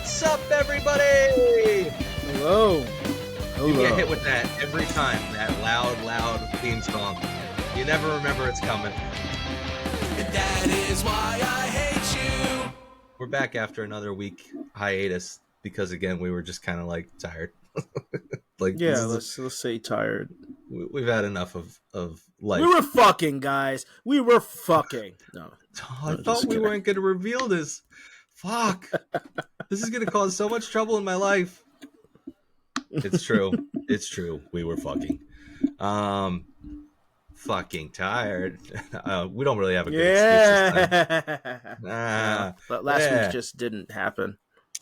What's up, everybody? Hello. You get hit with that every time, that loud theme song. You never remember it's coming. That is why I hate you. We're back after another week hiatus because, again, we were just kind of like tired. Let's say tired. We've had enough of life. We were fucking, guys. We were fucking. No. I thought we weren't going to reveal this. Fuck. This is going to cause so much trouble in my life. It's true. It's true. We were fucking. Fucking tired. We don't really have a good excuse this time. But last week just didn't happen.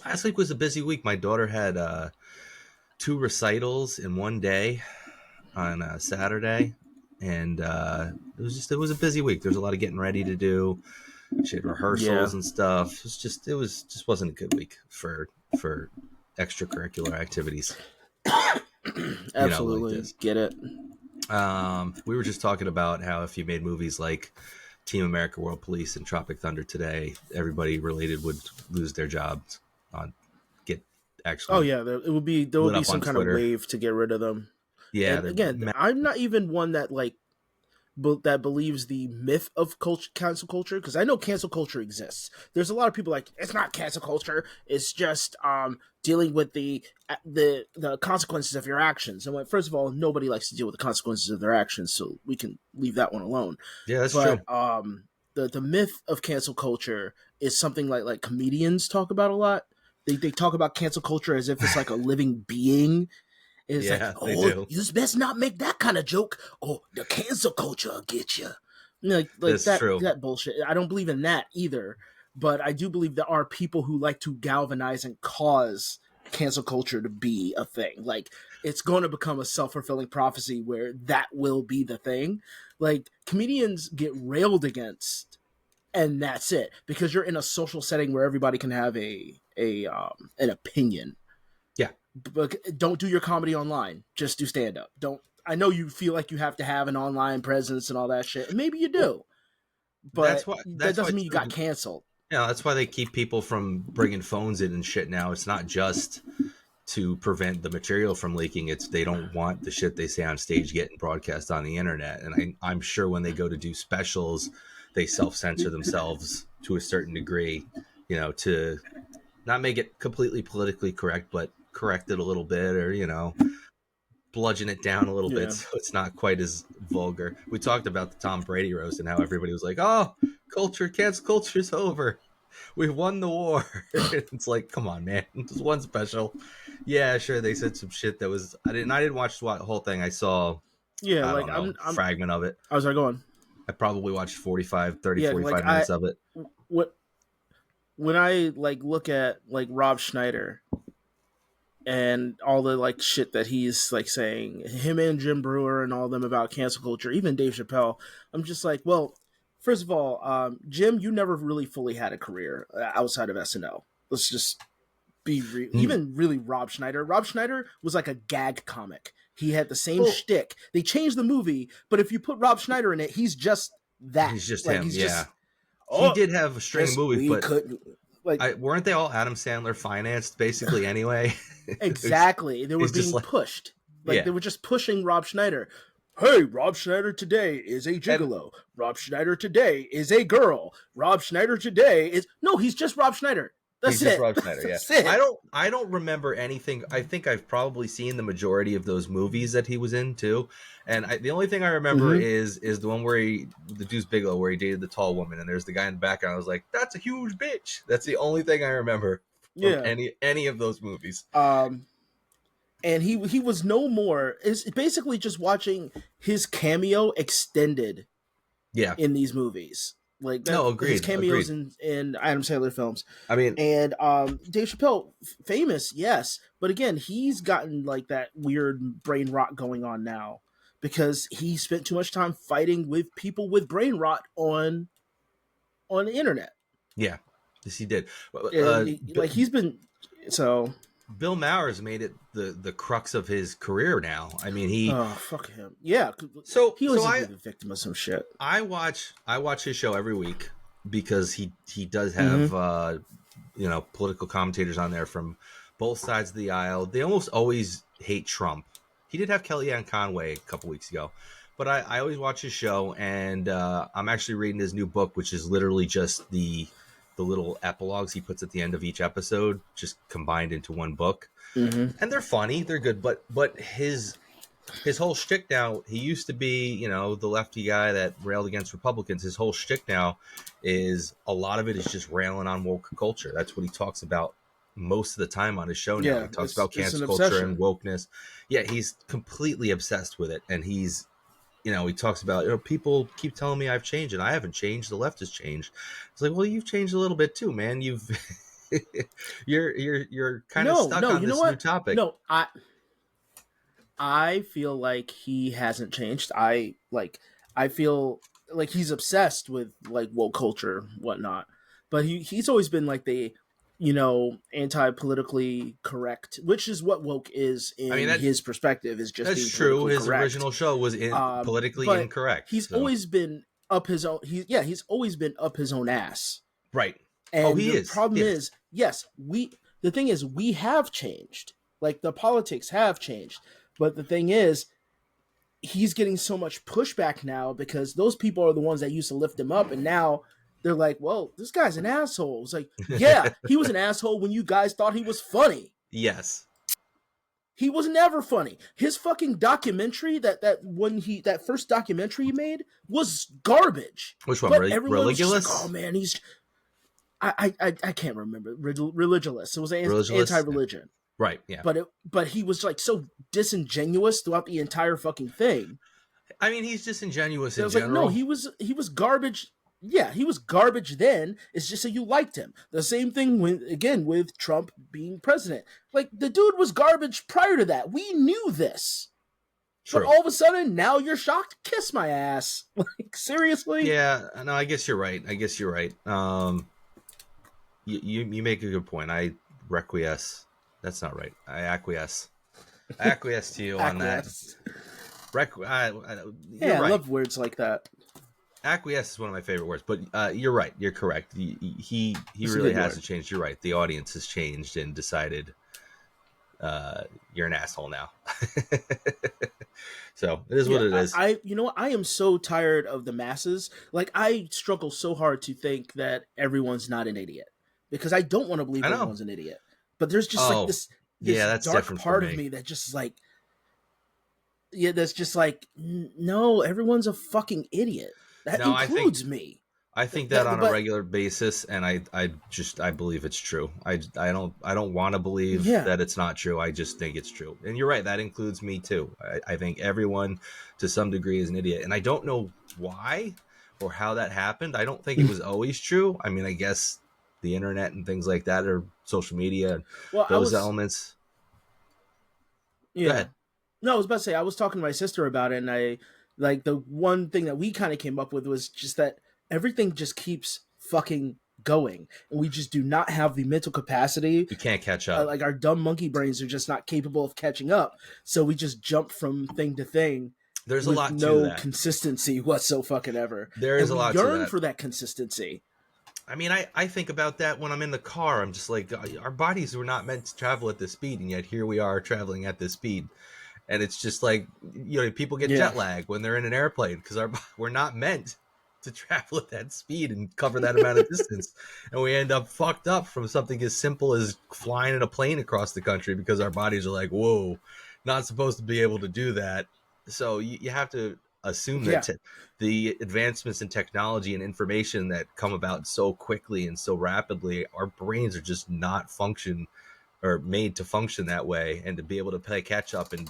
Last week was a busy week. My daughter had 2 recitals in one day on Saturday, and it was a busy week. There's a lot of getting ready to do. She had rehearsals and stuff. It just wasn't a good week for extracurricular activities. Absolutely, get it. We were just talking about how if you made movies like Team America: World Police and Tropic Thunder today, everybody related would lose their jobs. There would be some kind of wave to get rid of them. Yeah. And again, I'm not even one that that believes the myth of cancel culture, because I know cancel culture exists. There's a lot of people like, it's not cancel culture, it's just dealing with the consequences of your actions. And first of all, nobody likes to deal with the consequences of their actions, so we can leave that one alone. Yeah, that's true. The myth of cancel culture is something like comedians talk about a lot. They talk about cancel culture as if it's like a living being. It's you just best not make that kind of joke. Oh, the cancel culture will get you. That bullshit. I don't believe in that either. But I do believe there are people who like to galvanize and cause cancel culture to be a thing. Like, it's going to become a self-fulfilling prophecy where that will be the thing. Like, comedians get railed against, and that's it. Because you're in a social setting where everybody can have an opinion. But don't do your comedy online. Just do stand-up. I know you feel like you have to have an online presence and all that shit. And maybe you do. But that doesn't mean you got canceled. Yeah, that's why they keep people from bringing phones in and shit now. It's not just to prevent the material from leaking. It's they don't want the shit they say on stage getting broadcast on the internet. And I'm sure when they go to do specials, they self-censor themselves to a certain degree, to not make it completely politically correct, but correct it a little bit, or bludgeon it down a little bit so it's not quite as vulgar. We talked about the Tom Brady roast and how everybody was like, oh, cancel culture's over, we won the war. It's like, come on, man. Just one special. Yeah, sure, they said some shit that was I didn't watch the whole thing. I saw a fragment of it. I was going I probably watched 45 minutes of it. When I look at Rob Schneider and all the shit that he's saying, him and Jim Brewer and all of them about cancel culture, even Dave Chappelle, I'm just like, well, first of all, Jim, you never really fully had a career outside of SNL. Let's just be real. Even really Rob Schneider. Rob Schneider was like a gag comic. He had the same shtick. They changed the movie, but if you put Rob Schneider in it, he's just that. He's just him, he did have a string of movies, but weren't they all Adam Sandler financed basically anyway? Exactly. They were being pushed. They were just pushing Rob Schneider. Hey, Rob Schneider today is a gigolo. Rob Schneider today is a girl. Rob Schneider today is... No, he's just Rob Schneider. That's it. Just Rob Schneider, yeah. That's it. I don't remember anything. I think I've probably seen the majority of those movies that he was in too. And the only thing I remember is the one where the Deuce Bigelow, where he dated the tall woman, and there's the guy in the background. I was like, that's a huge bitch. That's the only thing I remember from any of those movies. And he was no more. It's basically just watching his cameo extended. Yeah. In these movies. Agreed. His cameos in Adam Sandler films. I mean, and Dave Chappelle, famous, yes, but again, he's gotten that weird brain rot going on now because he spent too much time fighting with people with brain rot on the internet. Yeah, yes, he did. He's been so. Bill Maher's made it the crux of his career now. I mean, fuck him. Yeah. So he was the victim of some shit. I watch his show every week because he does have political commentators on there from both sides of the aisle. They almost always hate Trump. He did have Kellyanne Conway a couple weeks ago, but I always watch his show, and I'm actually reading his new book, which is literally just the little epilogues he puts at the end of each episode, just combined into one book. Mm-hmm. And they're funny, they're good, but his whole shtick now, he used to be, the lefty guy that railed against Republicans. His whole shtick now is a lot of it is just railing on woke culture. That's what he talks about most of the time on his show now. He talks about cancel culture and wokeness. Yeah, he's completely obsessed with it. And he's, he talks about, people keep telling me I've changed, and I haven't changed. The left has changed. It's like, well, you've changed a little bit too, man. You've you're kind of stuck on this new topic. No, I feel like he hasn't changed. I feel like he's obsessed with like woke culture, whatnot. But he's always been like the, anti-politically correct, which is what woke is in his perspective. Is just that's true. His correct. Original show was politically incorrect. He's always been up his own. He's always been up his own ass. Right. And the problem is, yes, the thing is, we have changed. Like, the politics have changed. But the thing is, he's getting so much pushback now because those people are the ones that used to lift him up. And now they're like, well, this guy's an asshole. It's like, yeah, he was an asshole when you guys thought he was funny. Yes. He was never funny. His fucking documentary, that first documentary he made was garbage. Which one? Religulous? Like, oh, man, he's... I can't remember. Religulous. It was anti-religion. Right, yeah. But he was like so disingenuous throughout the entire fucking thing. I mean, he's disingenuous in general. Like, no, he was garbage. Yeah, he was garbage then. It's just so you liked him. The same thing with Trump being president. Like, the dude was garbage prior to that. We knew this. True. But all of a sudden, now you're shocked? Kiss my ass. Like, seriously? Yeah, no, I guess you're right. You make a good point. I requiesce. That's not right. I acquiesce. I acquiesce to you on that. Yeah, I love words like that. Acquiesce is one of my favorite words, but you're right. You're correct. He really hasn't changed. You're right. The audience has changed and decided you're an asshole now. So it is what it is. I am so tired of the masses. Like, I struggle so hard to think that everyone's not an idiot because I don't want to believe everyone's an idiot. But there's just like this that's dark part of me that just like, that's just like, no, everyone's a fucking idiot. That includes me. I think that on a regular basis, and I believe it's true. I don't want to believe that it's not true. I just think it's true. And you're right, that includes me too. I think everyone to some degree is an idiot. And I don't know why or how that happened. I don't think it was always true. I mean, I guess the internet and things like that, or social media, those elements. Yeah. Go ahead. No, I was about to say, I was talking to my sister about it, and I like the one thing that we kind of came up with was just that everything just keeps fucking going, and we just do not have the mental capacity. You can't catch up. Like, our dumb monkey brains are just not capable of catching up. So we just jump from thing to thing. There's a lot to that. No consistency whatsoever. There is a lot to that. We yearn for that consistency. I mean, I think about that when I'm in the car. I'm just like, our bodies were not meant to travel at this speed, and yet here we are traveling at this speed. And it's just like, people get jet lag when they're in an airplane because we're not meant to travel at that speed and cover that amount of distance. And we end up fucked up from something as simple as flying in a plane across the country because our bodies are like, whoa, not supposed to be able to do that. So you have to assume that the advancements in technology and information that come about so quickly and so rapidly, our brains are just not made to function that way, and to be able to play catch up, and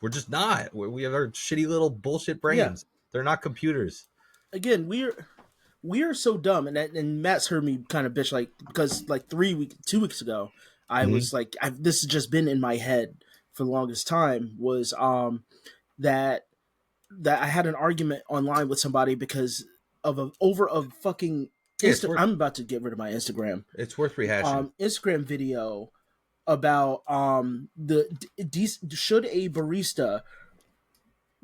we're just not. We have our shitty little bullshit brains. They're not computers. Again, we are so dumb, and Matt's heard me kind of bitch, like, because like 2 weeks ago, I was like, this has just been in my head for the longest time, was that I had an argument online with somebody because of over a fucking I'm about to get rid of my Instagram. It's worth rehashing. Instagram video about should a barista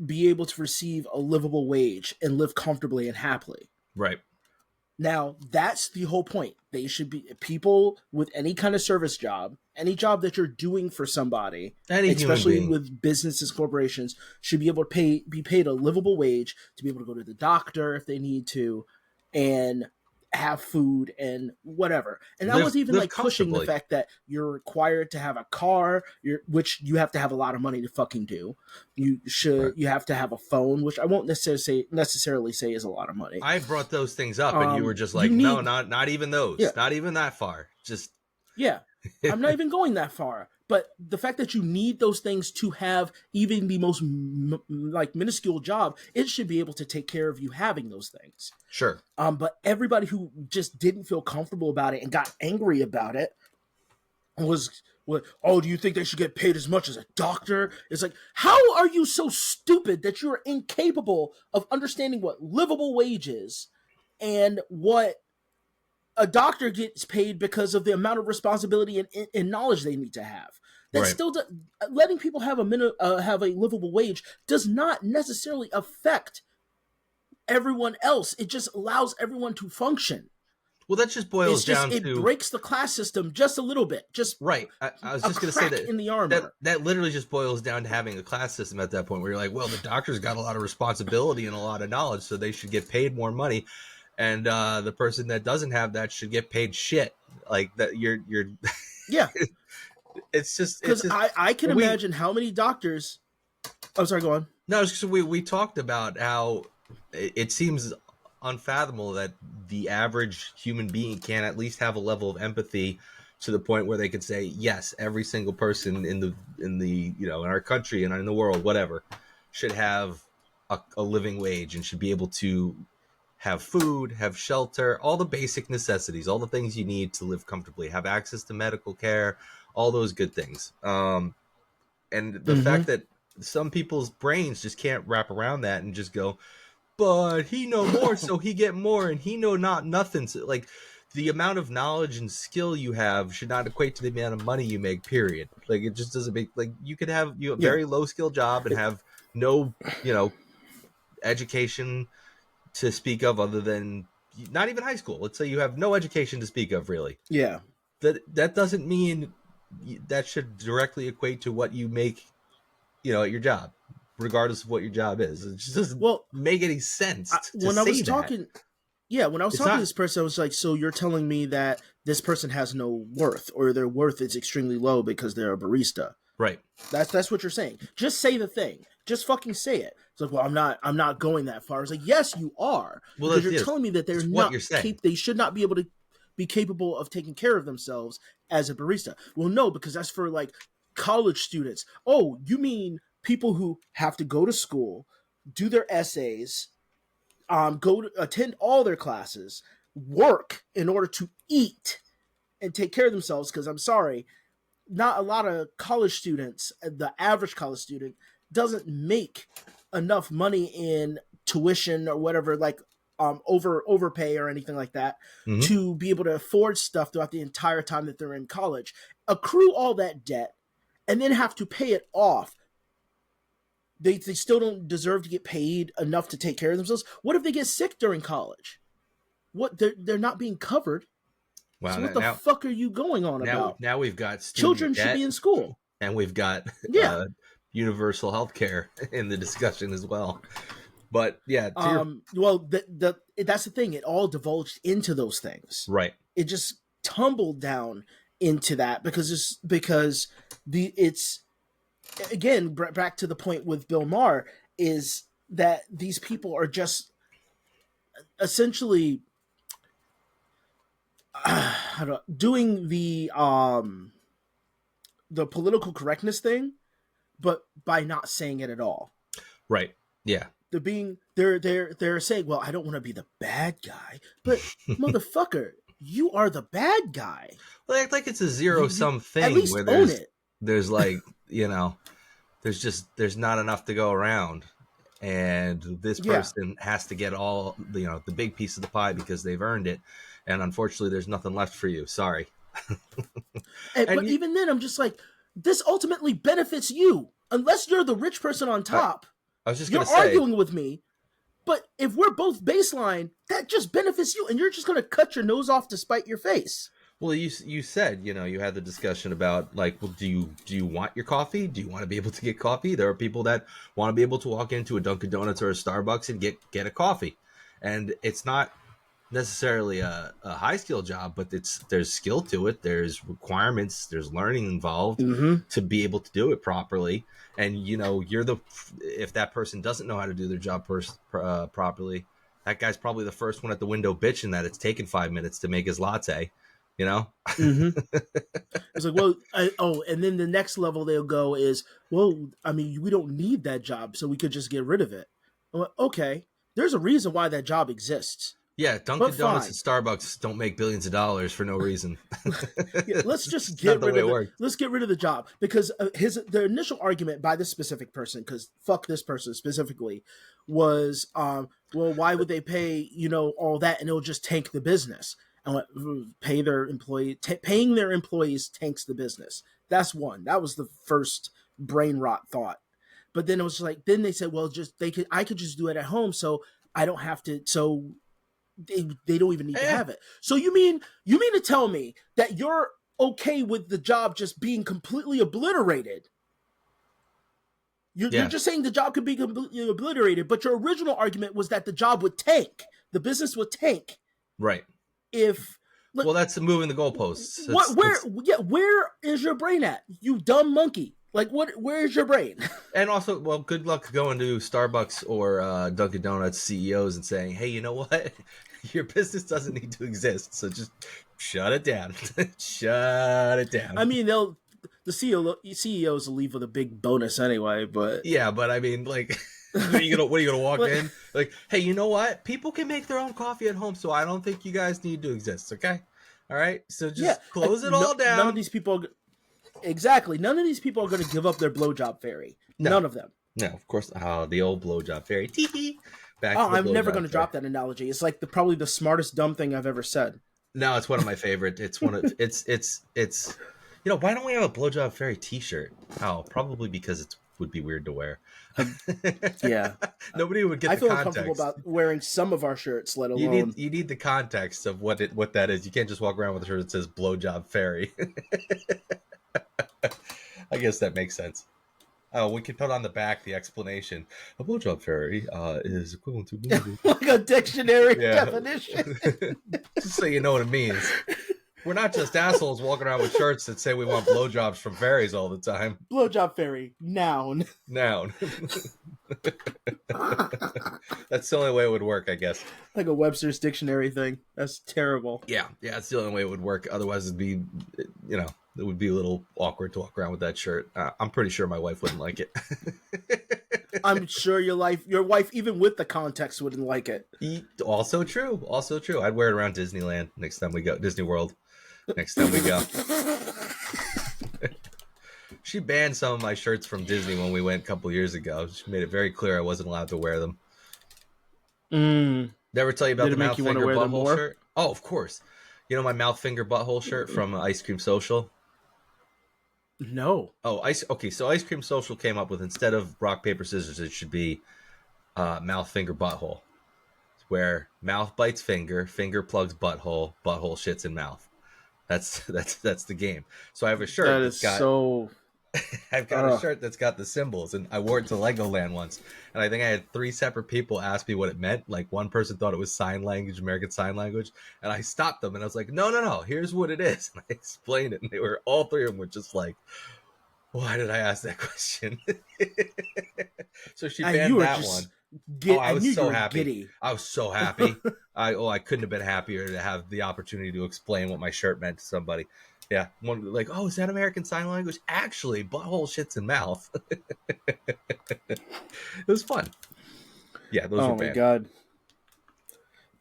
be able to receive a livable wage and live comfortably and happily? Right. Now, that's the whole point. They should be people with any kind of service job, any job that you're doing for somebody, especially with businesses, corporations, should be able to be paid a livable wage to be able to go to the doctor if they need to, and have food and whatever. And I was even like pushing the fact that you're required to have a car, which you have to have a lot of money to fucking do. You have to have a phone, which I won't necessarily say is a lot of money. I brought those things up and you were just like, no, not even those. Yeah. Not even that far. Just yeah. I'm not even going that far. But the fact that you need those things to have even the most minuscule job, it should be able to take care of you having those things. Sure. But everybody who just didn't feel comfortable about it and got angry about it was, oh, do you think they should get paid as much as a doctor? It's like, how are you so stupid that you're incapable of understanding what livable wage is and what a doctor gets paid because of the amount of responsibility and knowledge they need to have? That still letting people have a livable wage does not necessarily affect everyone else. It just allows everyone to function. Well, that just boils down to it breaks the class system just a little bit. Just right. I was just going to say that in the armor. That literally just boils down to having a class system at that point where you're like, well, the doctor's got a lot of responsibility and a lot of knowledge, so they should get paid more money. And the person that doesn't have that should get paid shit. Like that, you're yeah. It's just because I can imagine how many doctors. Oh, sorry. Go on. No, it's just we talked about how it seems unfathomable that the average human being can at least have a level of empathy to the point where they could say, yes, every single person in the in our country and in the world, whatever, should have a living wage and should be able to have food, have shelter, all the basic necessities, all the things you need to live comfortably, have access to medical care, all those good things. And the fact that some people's brains just can't wrap around that and just go, but he know more, so he get more, and he know not nothing. So, like, the amount of knowledge and skill you have should not equate to the amount of money you make, period. Like, it just doesn't make, like, you could have a very low skill job and have no, education to speak of other than not even high school. Let's say you have no education to speak of, really. Yeah. That doesn't mean that should directly equate to what you make, at your job, regardless of what your job is. It just doesn't make any sense. When I was talking to this person, I was like, so you're telling me that this person has no worth, or their worth is extremely low because they're a barista. Right. That's what you're saying. Just say the thing. Just fucking say it. It's like, well, I'm not going that far. I was like, yes, you are. Well, because you're telling me that they're not they should not be able to be capable of taking care of themselves as a barista. Well, no, because that's for like college students. Oh, you mean people who have to go to school, do their essays, attend all their classes, work in order to eat and take care of themselves? Because I'm sorry, not a lot of college students, the average college student, doesn't make enough money in tuition or whatever, like overpay or anything like that, to be able to afford stuff throughout the entire time that they're in college, accrue all that debt, and then have to pay it off. They still don't deserve to get paid enough to take care of themselves. What if they get sick during college? What they're not being covered. Wow, so what the fuck are you going on about? Now we've got children should be in school, and we've got universal health care in the discussion as well. But yeah, that's the thing. It all divulged into those things. Right. It just tumbled down into that because it's again back to the point with Bill Maher, is that these people are just essentially doing the political correctness thing, but by not saying it at all. Right. Yeah. They're saying, well, I don't want to be the bad guy, but motherfucker, you are the bad guy. Well, act like it's a zero-sum thing. At least own it. There's like, there's not enough to go around, and this person has to get all the big piece of the pie because they've earned it, and unfortunately, there's nothing left for you. Sorry. But even then, I'm just like, this ultimately benefits you, unless you're the rich person on top. I was just you're arguing with me. But if we're both baseline, that just benefits you, and you're just going to cut your nose off to spite your face. Well, you said, you had the discussion about like, well, do you want your coffee? Do you want to be able to get coffee? There are people that want to be able to walk into a Dunkin' Donuts or a Starbucks and get a coffee, and it's not necessarily a high skill job, but there's skill to it. There's requirements. There's learning involved to be able to do it properly. And if that person doesn't know how to do their job properly, that guy's probably the first one at the window bitching that it's taken 5 minutes to make his latte. It's like, well, and then the next level they'll go is, well, I mean, we don't need that job, so we could just get rid of it. I'm like, okay, there's a reason why that job exists. Yeah, Dunkin' Donuts and Starbucks don't make billions of dollars for no reason. Let's just get rid of it. Let's get rid of the job, because the initial argument by this specific person, because fuck this person specifically, was, well, why would they pay all that and it'll just tank the business? And paying their employees tanks the business. That's one. That was the first brain rot thought. But then it was like, then they said, well, I could just do it at home, so I don't have to. So they don't even need to have it. So you mean to tell me that you're okay with the job just being completely obliterated? You're just saying the job could be completely obliterated, but your original argument was that the job would tank. The business would tank. Right. Well, that's moving the goalposts. Where is your brain at? You dumb monkey. Like, where is your brain? And also, well, good luck going to Starbucks or Dunkin' Donuts CEOs and saying, hey, you know what? Your business doesn't need to exist, so just shut it down. Shut it down. I mean, the CEOs will leave with a big bonus anyway, but... Yeah, but I mean, like... What are you gonna walk in? Like, hey, you know what? People can make their own coffee at home, so I don't think you guys need to exist, okay? All right? So just close it all down. None of these people... Exactly. None of these people are going to give up their blowjob fairy. No. None of them. No, of course. Oh, the old blowjob fairy. Tee-hee. I'm never going to drop that analogy. It's like probably the smartest dumb thing I've ever said. No, it's one of my favorite. It's one of it's why don't we have a blowjob fairy T-shirt? Oh, probably because it would be weird to wear. Yeah, nobody would get. I the feel context. uncomfortable about wearing some of our shirts, let alone. You need the context of what that is. You can't just walk around with a shirt that says blowjob fairy. I guess that makes sense. Oh, we could put on the back the explanation. A blowjob fairy is equivalent to like a dictionary definition. Just so you know what it means. We're not just assholes walking around with shirts that say we want blowjobs from fairies all the time. Blowjob fairy, noun. Noun. That's the only way it would work, I guess. Like a Webster's dictionary thing. That's terrible. Yeah, it's the only way it would work. Otherwise, it'd be, it would be a little awkward to walk around with that shirt. I'm pretty sure my wife wouldn't like it. I'm sure your wife, even with the context, wouldn't like it. Also true. I'd wear it around Disneyland next time we go. Disney World next time we go. She banned some of my shirts from Disney when we went a couple years ago. She made it very clear I wasn't allowed to wear them. Did I ever tell you about the mouth finger butthole shirt? Oh, of course. You know my mouth finger butthole shirt from Ice Cream Social? No. Oh, so Ice Cream Social came up with, instead of rock, paper, scissors, it should be mouth finger butthole. Where mouth bites finger, finger plugs butthole, butthole shits in mouth. That's the game. So I have a shirt I've got a shirt that's got the symbols, and I wore it to Legoland once. And I think I had 3 separate people ask me what it meant. Like, one person thought it was sign language, American Sign Language, and I stopped them and I was like, no, here's what it is. And I explained it, and all 3 of them were just like, why did I ask that question? So she banned that one. I was so happy. Giddy. I was so happy. I couldn't have been happier to have the opportunity to explain what my shirt meant to somebody. Yeah, one like, oh, is that American Sign Language? Actually, butthole shits in mouth. It was fun. Yeah, those were bad. Oh my god,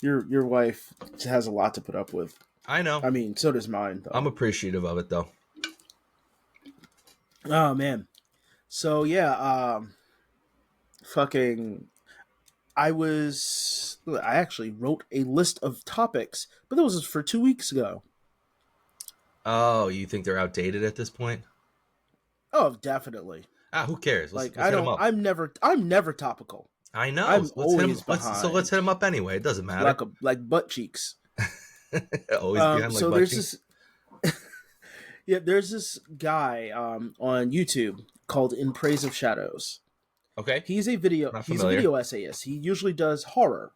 your wife has a lot to put up with. I know. I mean, so does mine, though. I'm appreciative of it, though. Oh man, so yeah, I actually wrote a list of topics, but that was for 2 weeks ago. Oh, you think they're outdated at this point? Oh, definitely. Who cares? I'm never topical. I know. I'm Let's behind. let's hit him up anyway. It doesn't matter. Like butt cheeks. Always behind so like there's cheeks. this. Yeah, there's this guy on YouTube called In Praise of Shadows. Okay. He's a video essayist. He usually does horror.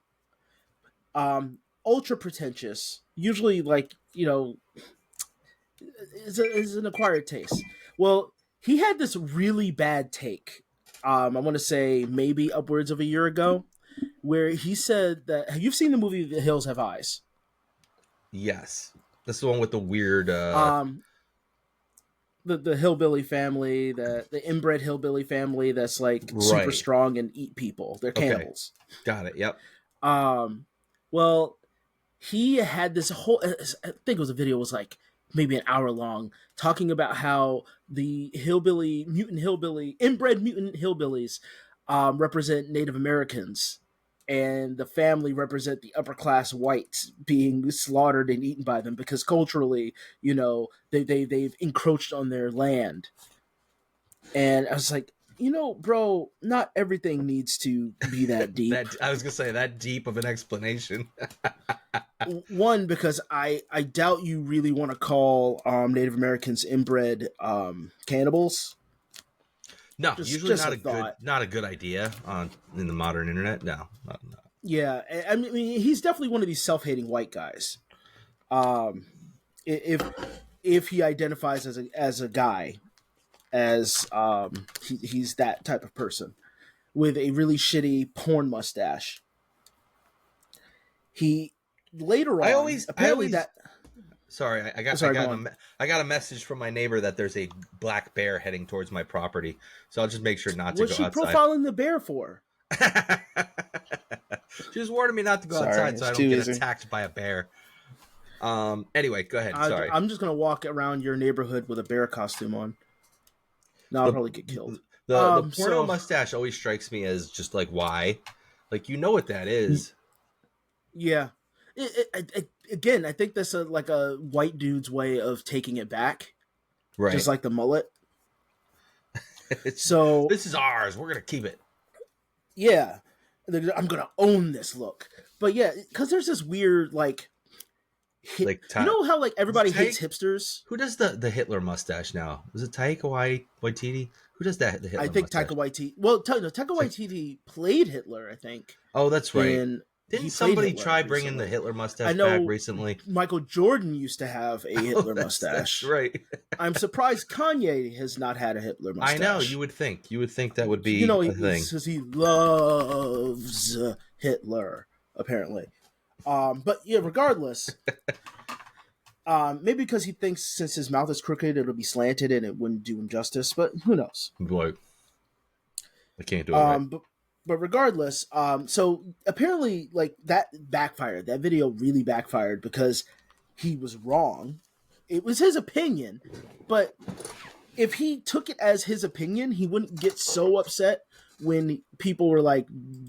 Ultra pretentious. Usually, like, is an acquired taste. Well, he had this really bad take. I want to say maybe upwards of a year ago, where he said that you've seen the movie The Hills Have Eyes. Yes, this is the one with the weird. The hillbilly family, the inbred hillbilly family that's like super strong and eat people. They're cannibals. Okay. Got it. Yep. Well, he had this whole. I think it was a video. It was like maybe an hour long, talking about how the inbred mutant hillbillies represent Native Americans, and the family represent the upper class whites being slaughtered and eaten by them because culturally, they've encroached on their land. And I was like, bro, not everything needs to be that deep. I was gonna say that deep of an explanation. One, because I doubt you really want to call Native Americans inbred cannibals. No, usually not a good idea in the modern internet. No. Yeah, I mean, he's definitely one of these self-hating white guys. If he identifies as a guy, he's that type of person with a really shitty porn mustache. He later on Sorry, I got a message from my neighbor that there's a black bear heading towards my property, so I'll just make sure not to go outside. What's she profiling the bear for? She just warned me not to go outside so I don't get attacked by a bear. Anyway, go ahead. Sorry. I'm just gonna walk around your neighborhood with a bear costume on. No, I'll probably get killed. The porno mustache always strikes me as just like, why? Like, what that is. Yeah. Again, I think that's like a white dude's way of taking it back. Right. Just like the mullet. So this is ours. We're going to keep it. Yeah. I'm going to own this look. But yeah, because there's this weird, like you know how like everybody hates hipsters? Who does the Hitler mustache now? Is it Taika Waititi? Who does that? The Hitler I think mustache? Taika Waititi. Well, Taika Waititi played Hitler, I think. Oh, that's right. Didn't somebody try bringing the Hitler mustache back recently? Michael Jordan used to have a Hitler mustache. That's right. I'm surprised Kanye has not had a Hitler mustache. I know. You would think that would be a thing. Because he loves Hitler, apparently. But yeah, regardless, maybe because he thinks since his mouth is crooked, it'll be slanted and it wouldn't do him justice. But who knows? Boy, I can't do it. Right. But regardless, so apparently, like, that backfired. That video really backfired because he was wrong. It was his opinion, but if he took it as his opinion, he wouldn't get so upset when people were like,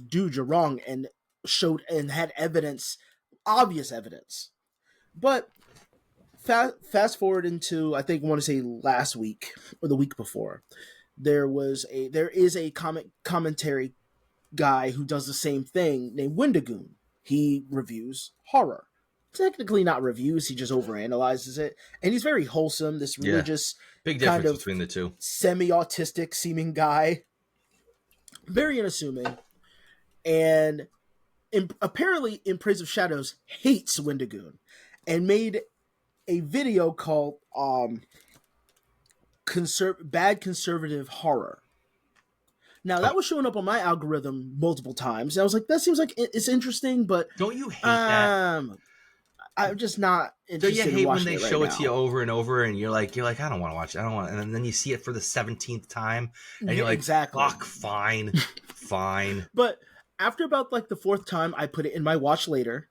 "Dude, you're wrong," and showed and had evidence, obvious evidence. But fast forward into, I think I want to say last week or the week before, there is a commentary guy who does the same thing named Wendigoon. He reviews horror. Technically not reviews, he just overanalyzes it. And he's very wholesome, this religious, big difference between the two. Semi-autistic seeming guy. Very unassuming. And apparently In Praise of Shadows hates Wendigoon and made a video called Bad Conservative Horror. Now, that was showing up on my algorithm multiple times. And I was like, that seems like it's interesting, but... Don't you hate that? I'm just not interested. Don't you hate in when they show it now. to you over and over and you're like, I don't want to watch it. I don't want it. And then you see it for the 17th time and you're like, exactly. Fuck, fine. But after about like the fourth time, I put it in my watch later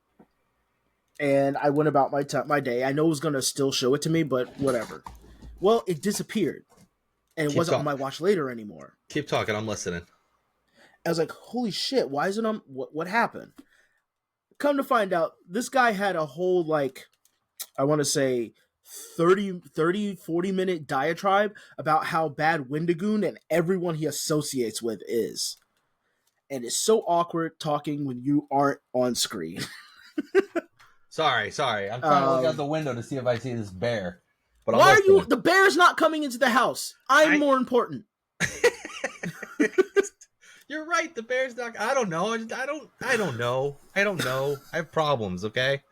and I went about my day. I know it was going to still show it to me, but whatever. Well, it disappeared. And it wasn't on my watch later anymore. Keep talking. I'm listening. I was like, holy shit, why isn't on? What happened? Come to find out, this guy had a whole, like, I want to say 40 minute diatribe about how bad Wendigoon and everyone he associates with is. and it's so awkward talking when you aren't on screen. Sorry. I'm trying to look out the window to see if I see this bear. But why are you? The bear's not coming into the house. I'm more important. You're right. The bear's not. I don't know. I don't know. I have problems. Okay.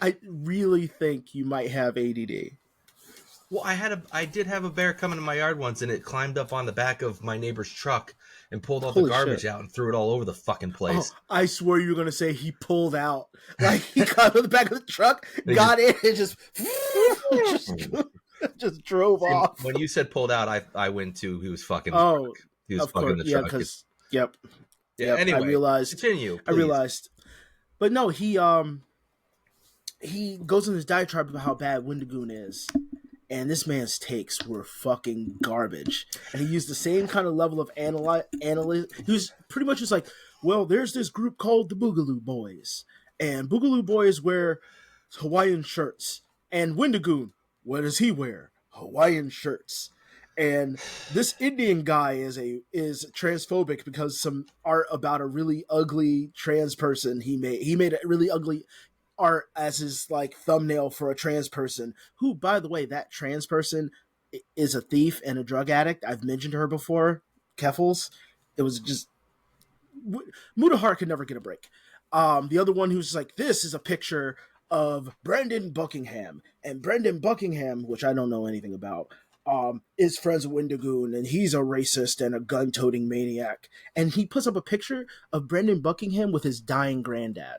I really think you might have ADD. Well, I did have a bear come into my yard once, and it climbed up on the back of my neighbor's truck and pulled all the garbage out and threw it all over the fucking place. Oh, I swear you were gonna say he pulled out, like he got on the back of the truck, got in, and just drove off. When you said pulled out, I went to he was fucking. Oh, he was fucking the truck. Yep. Anyway, I realized. Continue. Please. I realized, but no, he goes in his diatribe about how bad Wendigoon is. And this man's takes were fucking garbage. And he used the same kind of level of analysis. He was pretty much just like, well, there's this group called the Boogaloo Boys. And Boogaloo Boys wear Hawaiian shirts. And Wendigoon, what does he wear? Hawaiian shirts. And this Indian guy is transphobic because some art about a really ugly trans person he made a really ugly art as his like thumbnail for a trans person who, by the way, that trans person is a thief and a drug addict. I've mentioned her before. Keffels. It was just Mutahar could never get a break. The other one who's like, this is a picture of Brendan Buckingham, and Brendan Buckingham, which I don't know anything about, is friends with Wendigoon, and he's a racist and a gun-toting maniac. And he puts up a picture of Brendan Buckingham with his dying granddad.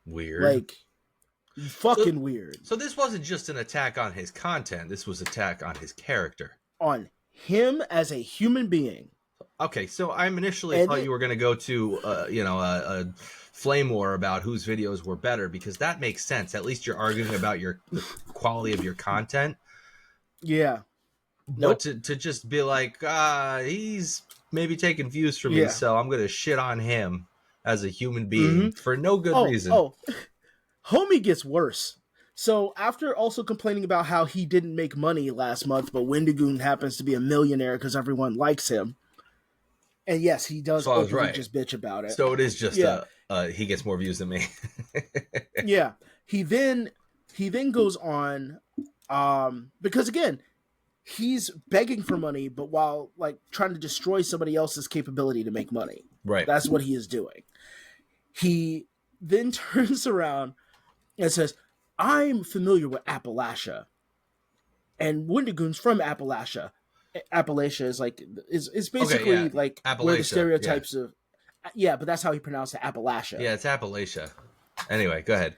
Weird. Like, fucking weird. So this wasn't just an attack on his content. This was an attack on his character. On him as a human being. Okay, so I initially thought you were going to go to, a flame war about whose videos were better, because that makes sense. At least you're arguing about the quality of your content. Yeah. But to just be like, he's maybe taking views from me, so I'm going to shit on him as a human being for no good reason. Homie gets worse. So after also complaining about how he didn't make money last month, but Wendigoon happens to be a millionaire because everyone likes him. And yes, he does just bitch about it. So it is just he gets more views than me. Yeah. He then goes on because again, he's begging for money, but while like trying to destroy somebody else's capability to make money. Right. That's what he is doing. He then turns around and says, I'm familiar with Appalachia. And Wendigoon's from Appalachia. Appalachia is like is basically like where the stereotypes of but that's how he pronounced it, Appalachia. Yeah, it's Appalachia. Anyway, go ahead.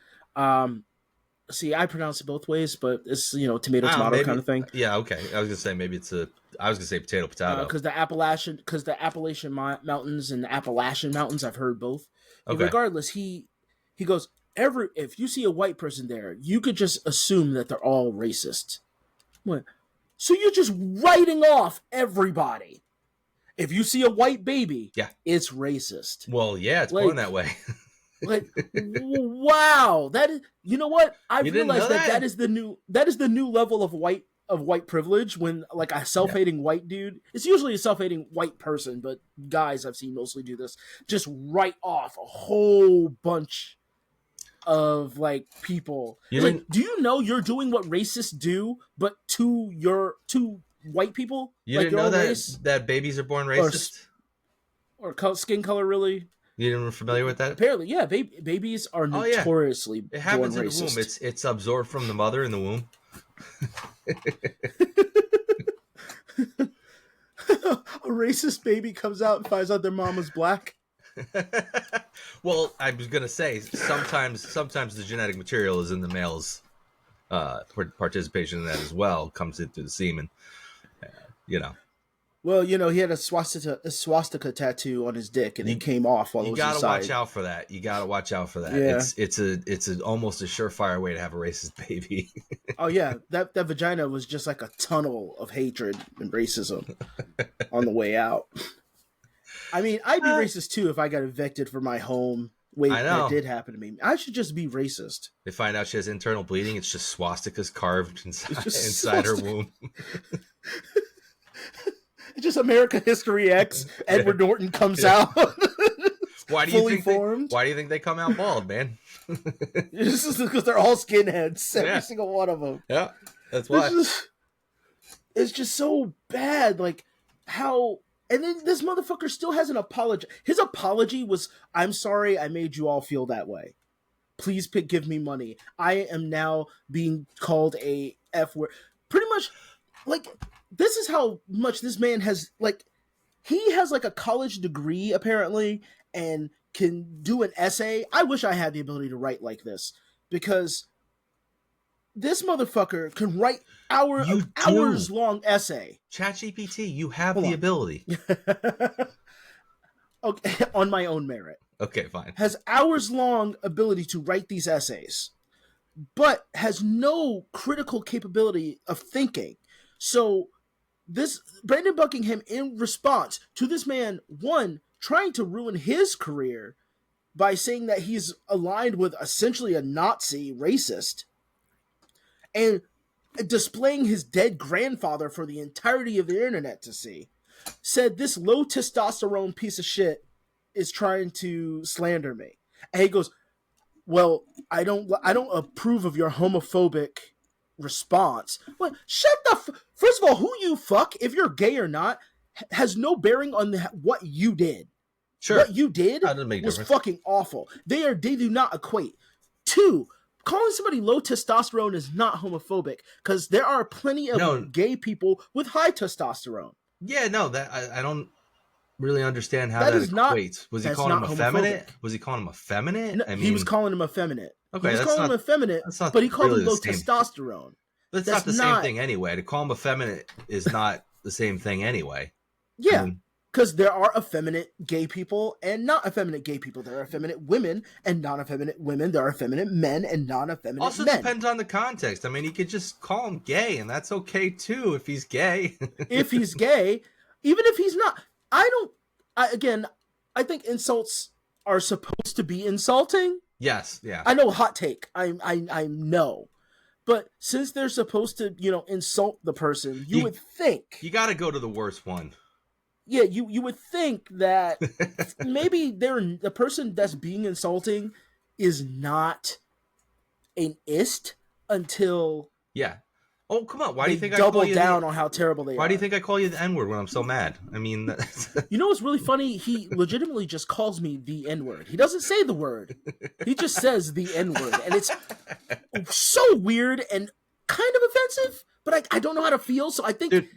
See, I pronounce it both ways, but it's tomato kind of thing. Yeah, okay. I was gonna say maybe it's I was gonna say potato. Because the Appalachian Mountains and the Appalachian Mountains, I've heard both. Okay. Regardless, he goes, if you see a white person there, you could just assume that they're all racist. What? So you're just writing off everybody. If you see a white baby, it's racist. Well, yeah, it's going that way. Like, wow, that is. You know what? I realized that is the new level of white privilege. When like a self-hating white dude, it's usually a self-hating white person, but guys I've seen mostly do this. Just write off a whole bunch of like people. Do you know you're doing what racists do, but to white people? You didn't know that babies are born racist, or skin color, really. You didn't familiar with that? Apparently, yeah. Babies are notoriously it happens born in racist. the womb. It's absorbed from the mother in the womb. A racist baby comes out and finds out their mama's black. Well, I was gonna say sometimes the genetic material is in the male's participation in that as well comes into the semen. Well, he had a swastika tattoo on his dick, and it came off while it was inside. You gotta watch out for that. Yeah. It's almost a surefire way to have a racist baby. Oh yeah, that vagina was just like a tunnel of hatred and racism on the way out. I mean, I'd be racist too if I got evicted from my home. Wait, that did happen to me. I should just be racist. They find out she has internal bleeding. It's just swastikas carved inside her womb. just American History X. Edward Norton comes out. Why do you think they come out bald, man? This is because they're all skinheads. Every single one of them. Yeah, that's why. It's just so bad. Like how. And then this motherfucker still has an apology. His apology was, "I'm sorry I made you all feel that way. Please give me money. I am now being called a F word." Pretty much, like, this is how much this man has, like, he has, like, a college degree, apparently, and can do an essay. I wish I had the ability to write like this, because this motherfucker can write hours-long essay. ChatGPT, you have the ability. Okay, on my own merit. Okay, fine. Has hours-long ability to write these essays, but has no critical capability of thinking. So this Brandon Buckingham, in response to this man, one, trying to ruin his career by saying that he's aligned with essentially a Nazi racist, and displaying his dead grandfather for the entirety of the internet to see, said this low testosterone piece of shit is trying to slander me. And he goes, "Well, I don't approve of your homophobic response." Well, shut the first of all, who you fuck, if you're gay or not, has no bearing on what you did. Sure. What you did was fucking awful. They do not equate. Two, calling somebody low testosterone is not homophobic, because there are plenty of gay people with high testosterone. Yeah, no, that I don't really understand how that equates. Was he calling him effeminate? Was he calling him effeminate? No, he was calling him effeminate. Okay, he was calling him effeminate, but he called him low testosterone. That's not the same thing anyway. To call him effeminate is not the same thing anyway. Yeah, because there are effeminate gay people and not effeminate gay people. There are effeminate women and non-effeminate women. There are effeminate men and non-effeminate men. Also depends on the context. I mean, you could just call him gay, and that's okay too if he's gay. If he's gay, even if he's not. I think insults are supposed to be insulting. Yes, yeah. I know, hot take. I know. But since they're supposed to, insult the person, you would think. You got to go to the worst one. Yeah, you would think that maybe the person that's being insulting is not an ist until Oh, come on. Why do you think I double down on how terrible they are? Why do you think I call you the N-word when I'm so mad? I mean... You know what's really funny? He legitimately just calls me the N-word. He doesn't say the word. He just says the N-word. And it's so weird and kind of offensive, but I don't know how to feel, so I think... Dude,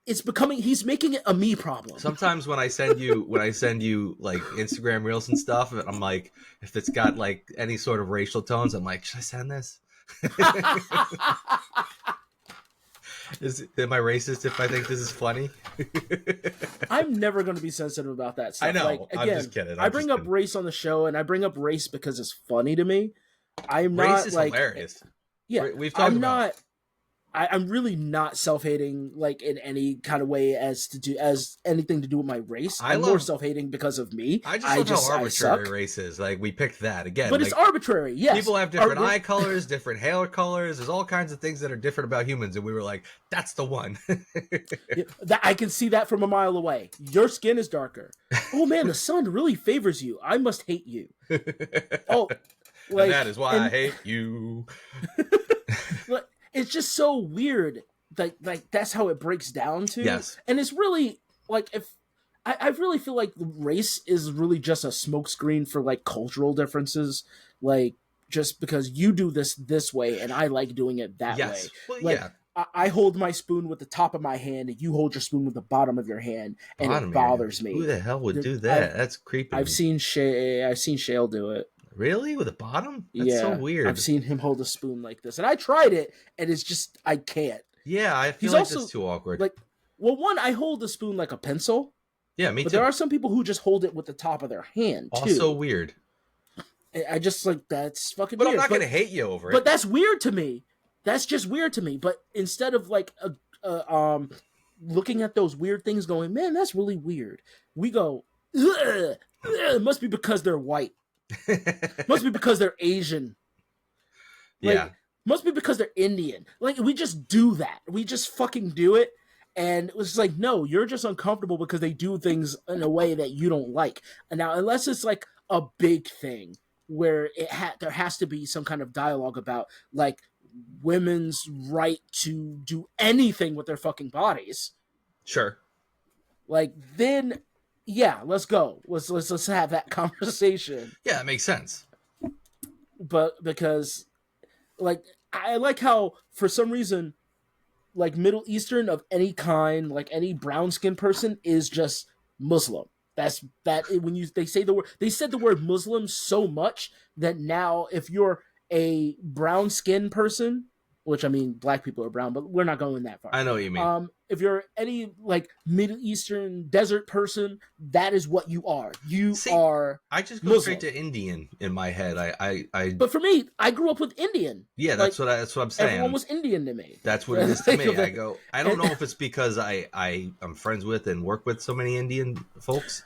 he's making it a me problem. Sometimes when I send you like Instagram reels and stuff, I'm like, if it's got like any sort of racial tones, I'm like, should I send this? Am I racist if I think this is funny? I'm never going to be sensitive about that stuff. I know. Like, again, I'm just kidding. I bring up race on the show, and I bring up race because it's funny to me. I'm not race is like hilarious. Yeah, we've talked about. I'm really not self-hating like in any kind of way as anything to do with my race. I'm more self-hating because of me. I just love how arbitrary race is. Like, we picked that again. But it's arbitrary, yes. People have different eye colors, different hair colors. There's all kinds of things that are different about humans, and we were like, that's the one. I can see that from a mile away. Your skin is darker. Oh man, the sun really favors you. I must hate you. Oh, and that is why I hate you. It's just so weird. Like that's how it breaks down to. Yes. And it's really like, if I really feel like race is really just a smokescreen for like cultural differences. Like, just because you do this way and I like doing it that way. Well, like, yeah. I hold my spoon with the top of my hand and you hold your spoon with the bottom of your hand, and it bothers me. Who the hell would do that? That's creepy. I've seen Shale do it. Really? With a bottom? That's so weird. I've seen him hold a spoon like this. And I tried it, and it's just, I can't. Yeah, I feel like it's too awkward. Like, well, one, I hold the spoon like a pencil. Yeah, me too. But there are some people who just hold it with the top of their hand, too. Also weird. I just, like, that's fucking weird. But I'm not going to hate you over it. But that's weird to me. That's just weird to me. But instead of, like, looking at those weird things going, man, that's really weird, we go, ugh, it must be because they're white. Must be because they're Asian. Like, must be because they're Indian. Like, we just do that. We just fucking do it. And it was like, no, you're just uncomfortable because they do things in a way that you don't like. And now, unless it's like a big thing where there has to be some kind of dialogue about like women's right to do anything with their fucking bodies. Sure. Like then, yeah, let's go. Let's have that conversation. Yeah, it makes sense. But because, like, I like how for some reason, like Middle Eastern of any kind, like any brown skinned person is just Muslim. That's that when they said the word Muslim so much that now if you're a brown skinned person, which I mean black people are brown, but we're not going that far. I know what you mean. If you're any like Middle Eastern desert person, that is what you are. You are. I just go Muslim. straight to Indian in my head. But for me, I grew up with Indian. Yeah, that's what I'm saying. Everyone was Indian to me. That's what it is to me. I don't know if it's because I'm friends with and work with so many Indian folks.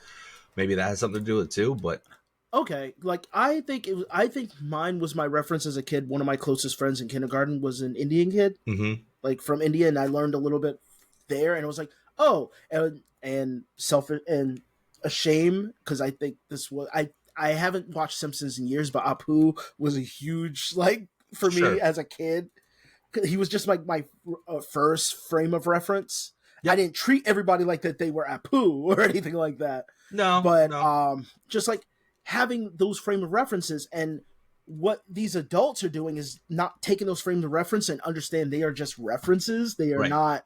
Maybe that has something to do with it too. But okay, like I think mine was my reference as a kid. One of my closest friends in kindergarten was an Indian kid, like from India, and I learned a little bit there, and it was like, oh, and a shame because I think this was I haven't watched Simpsons in years, but Apu was a huge like for me as a kid. He was just like my first frame of reference. Yep. I didn't treat everybody like that they were Apu or anything like that. No, but just like having those frame of references, and what these adults are doing is not taking those frames of reference and understand they are just references. They are not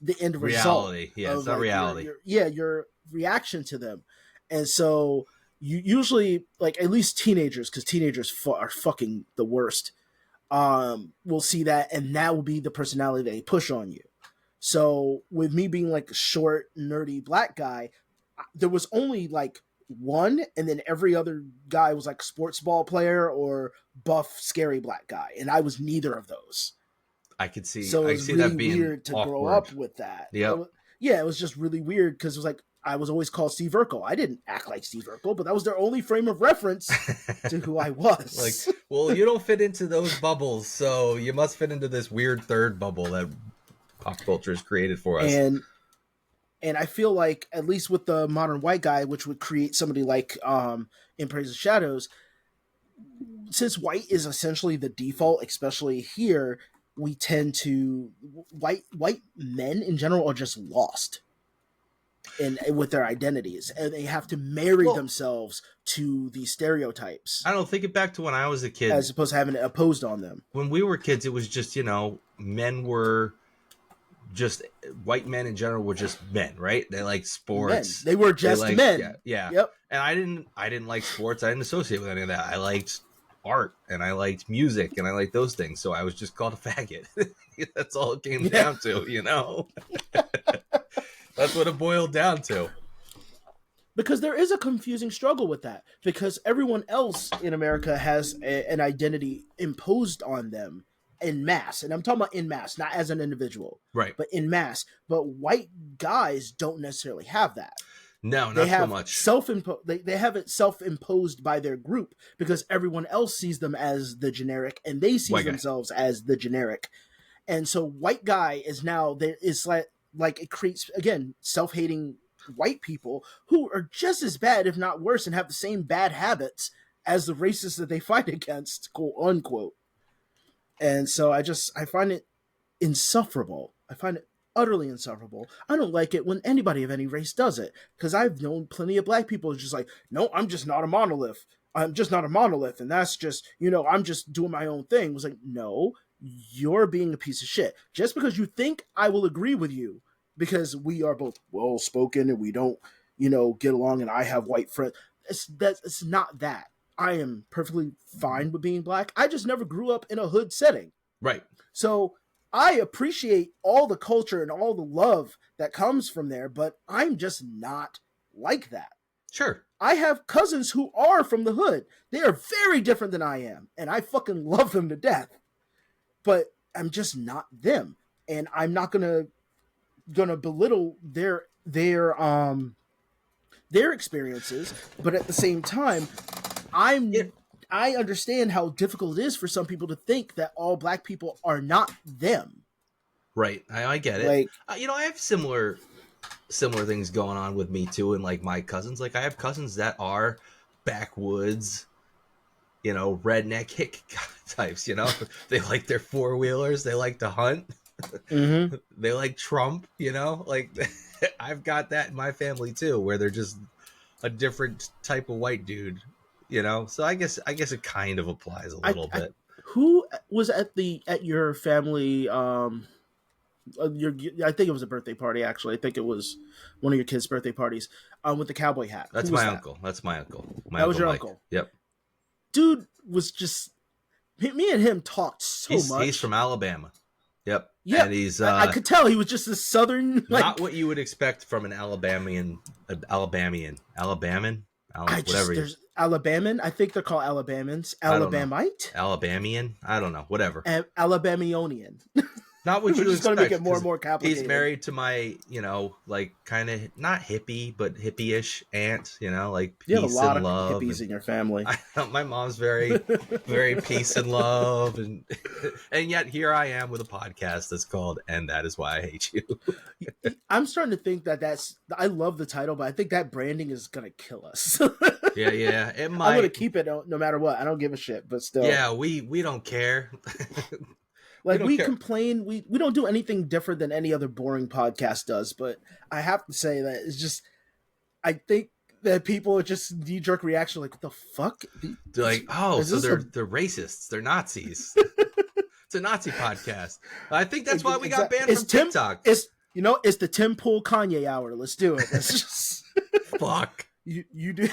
the end result. Reality. Yeah, it's not reality. Your reaction to them. And so you usually, like at least teenagers, because teenagers are fucking the worst, will see that, and that will be the personality they push on you. So with me being like a short, nerdy black guy, there was only like one, and then every other guy was like sports ball player or buff, scary black guy, and I was neither of those. I could see. So it was really that being weird to grow up with that. Yeah, it was just really weird because it was like I was always called Steve Urkel. I didn't act like Steve Urkel, but that was their only frame of reference to who I was. Like, well, you don't fit into those bubbles, so you must fit into this weird third bubble that pop culture has created for us. And I feel like, at least with the modern white guy, which would create somebody like in Praise of Shadows, since white is essentially the default, especially here, we tend to white men in general are just lost with their identities, and they have to marry themselves to these stereotypes. I don't think it back to when I was a kid, as opposed to having it opposed on them. When we were kids, it was just men were just white men in general were just men, right? They liked sports. Men. They were just men. Yeah. Yep. And I didn't like sports. I didn't associate with any of that. I liked art and I liked music and I liked those things. So I was just called a faggot. That's all it came down to, That's what it boiled down to. Because there is a confusing struggle with that. Because everyone else in America has an identity imposed on them in mass. And I'm talking about in mass, not as an individual. Right. But in mass. But white guys don't necessarily have that. No, not so much. They have it self-imposed by their group because everyone else sees them as the generic and they see themselves as the generic. And so white guy is now there is like it creates, again, self-hating white people who are just as bad, if not worse, and have the same bad habits as the racists that they fight against, quote unquote. And so I find it insufferable. I find it utterly insufferable. I don't like it when anybody of any race does it, because I've known plenty of black people who's just like, no, I'm just not a monolith. I'm just not a monolith, and that's just, I'm just doing my own thing. It was like, no, you're being a piece of shit. Just because you think I will agree with you, because we are both well-spoken and we don't, get along, and I have white friends. It's not that. I am perfectly fine with being black. I just never grew up in a hood setting. Right. So I appreciate all the culture and all the love that comes from there, but I'm just not like that. Sure. I have cousins who are from the hood. They are very different than I am, and I fucking love them to death. But I'm just not them, and I'm not gonna belittle their experiences. But at the same time, I understand how difficult it is for some people to think that all black people are not them. Right. I get it. Like, I have similar things going on with me too, and like my cousins. Like I have cousins that are backwoods, redneck hick types. They like their 4-wheelers. They like to hunt. mm-hmm. They like Trump. Like I've got that in my family too, where they're just a different type of white dude. So I guess it kind of applies a little bit. Who was at your family? I think it was a birthday party. Actually, I think it was one of your kids' birthday parties. With the cowboy hat. That's my uncle. That's my uncle. That was your uncle. Yep. Dude was just me and him talked so much. He's from Alabama. Yep. Yeah. And he's I could tell he was just a southern. Not what you would expect from an Alabamian. There's Alabaman. I think they're called Alabamans. Alabamite. Alabamian. I don't know. Whatever. Alabamionian. Not what you expect. Just going to make it more and more complicated. He's married to my, like kind of not hippie, but hippie-ish aunt. Like peace you have a lot and love. Of hippies in your family. My mom's very, very peace and love, and yet here I am with a podcast that's called "And That Is Why I Hate You." I'm starting to think that's. I love the title, but I think that branding is going to kill us. Yeah, it might. I'm going to keep it no matter what. I don't give a shit, but still. Yeah, we don't care. Like we complain, we don't do anything different than any other boring podcast does, but I have to say that it's just, I think that people are just knee-jerk reaction, like, what the fuck? They're like, so they're racists, they're Nazis. It's a Nazi podcast. I think that's why we got banned from TikTok. It's the Tim Pool Kanye hour. Let's do it. Let's just fuck. You do.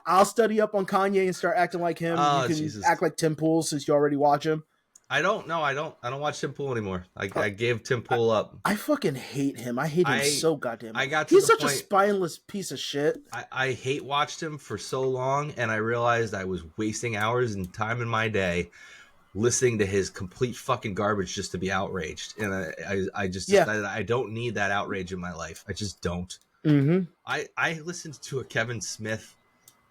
I'll study up on Kanye and start acting like him. You can Jesus. Act like Tim Pool since you already watch him. I don't watch Tim Pool anymore. I gave Tim Pool up. I fucking hate him. I hate him so goddamn much. He's such a spineless piece of shit. I hate watched him for so long, and I realized I was wasting hours and time in my day listening to his complete fucking garbage just to be outraged. And I just decided I don't need that outrage in my life. I just don't. Mm-hmm. I listened to a Kevin Smith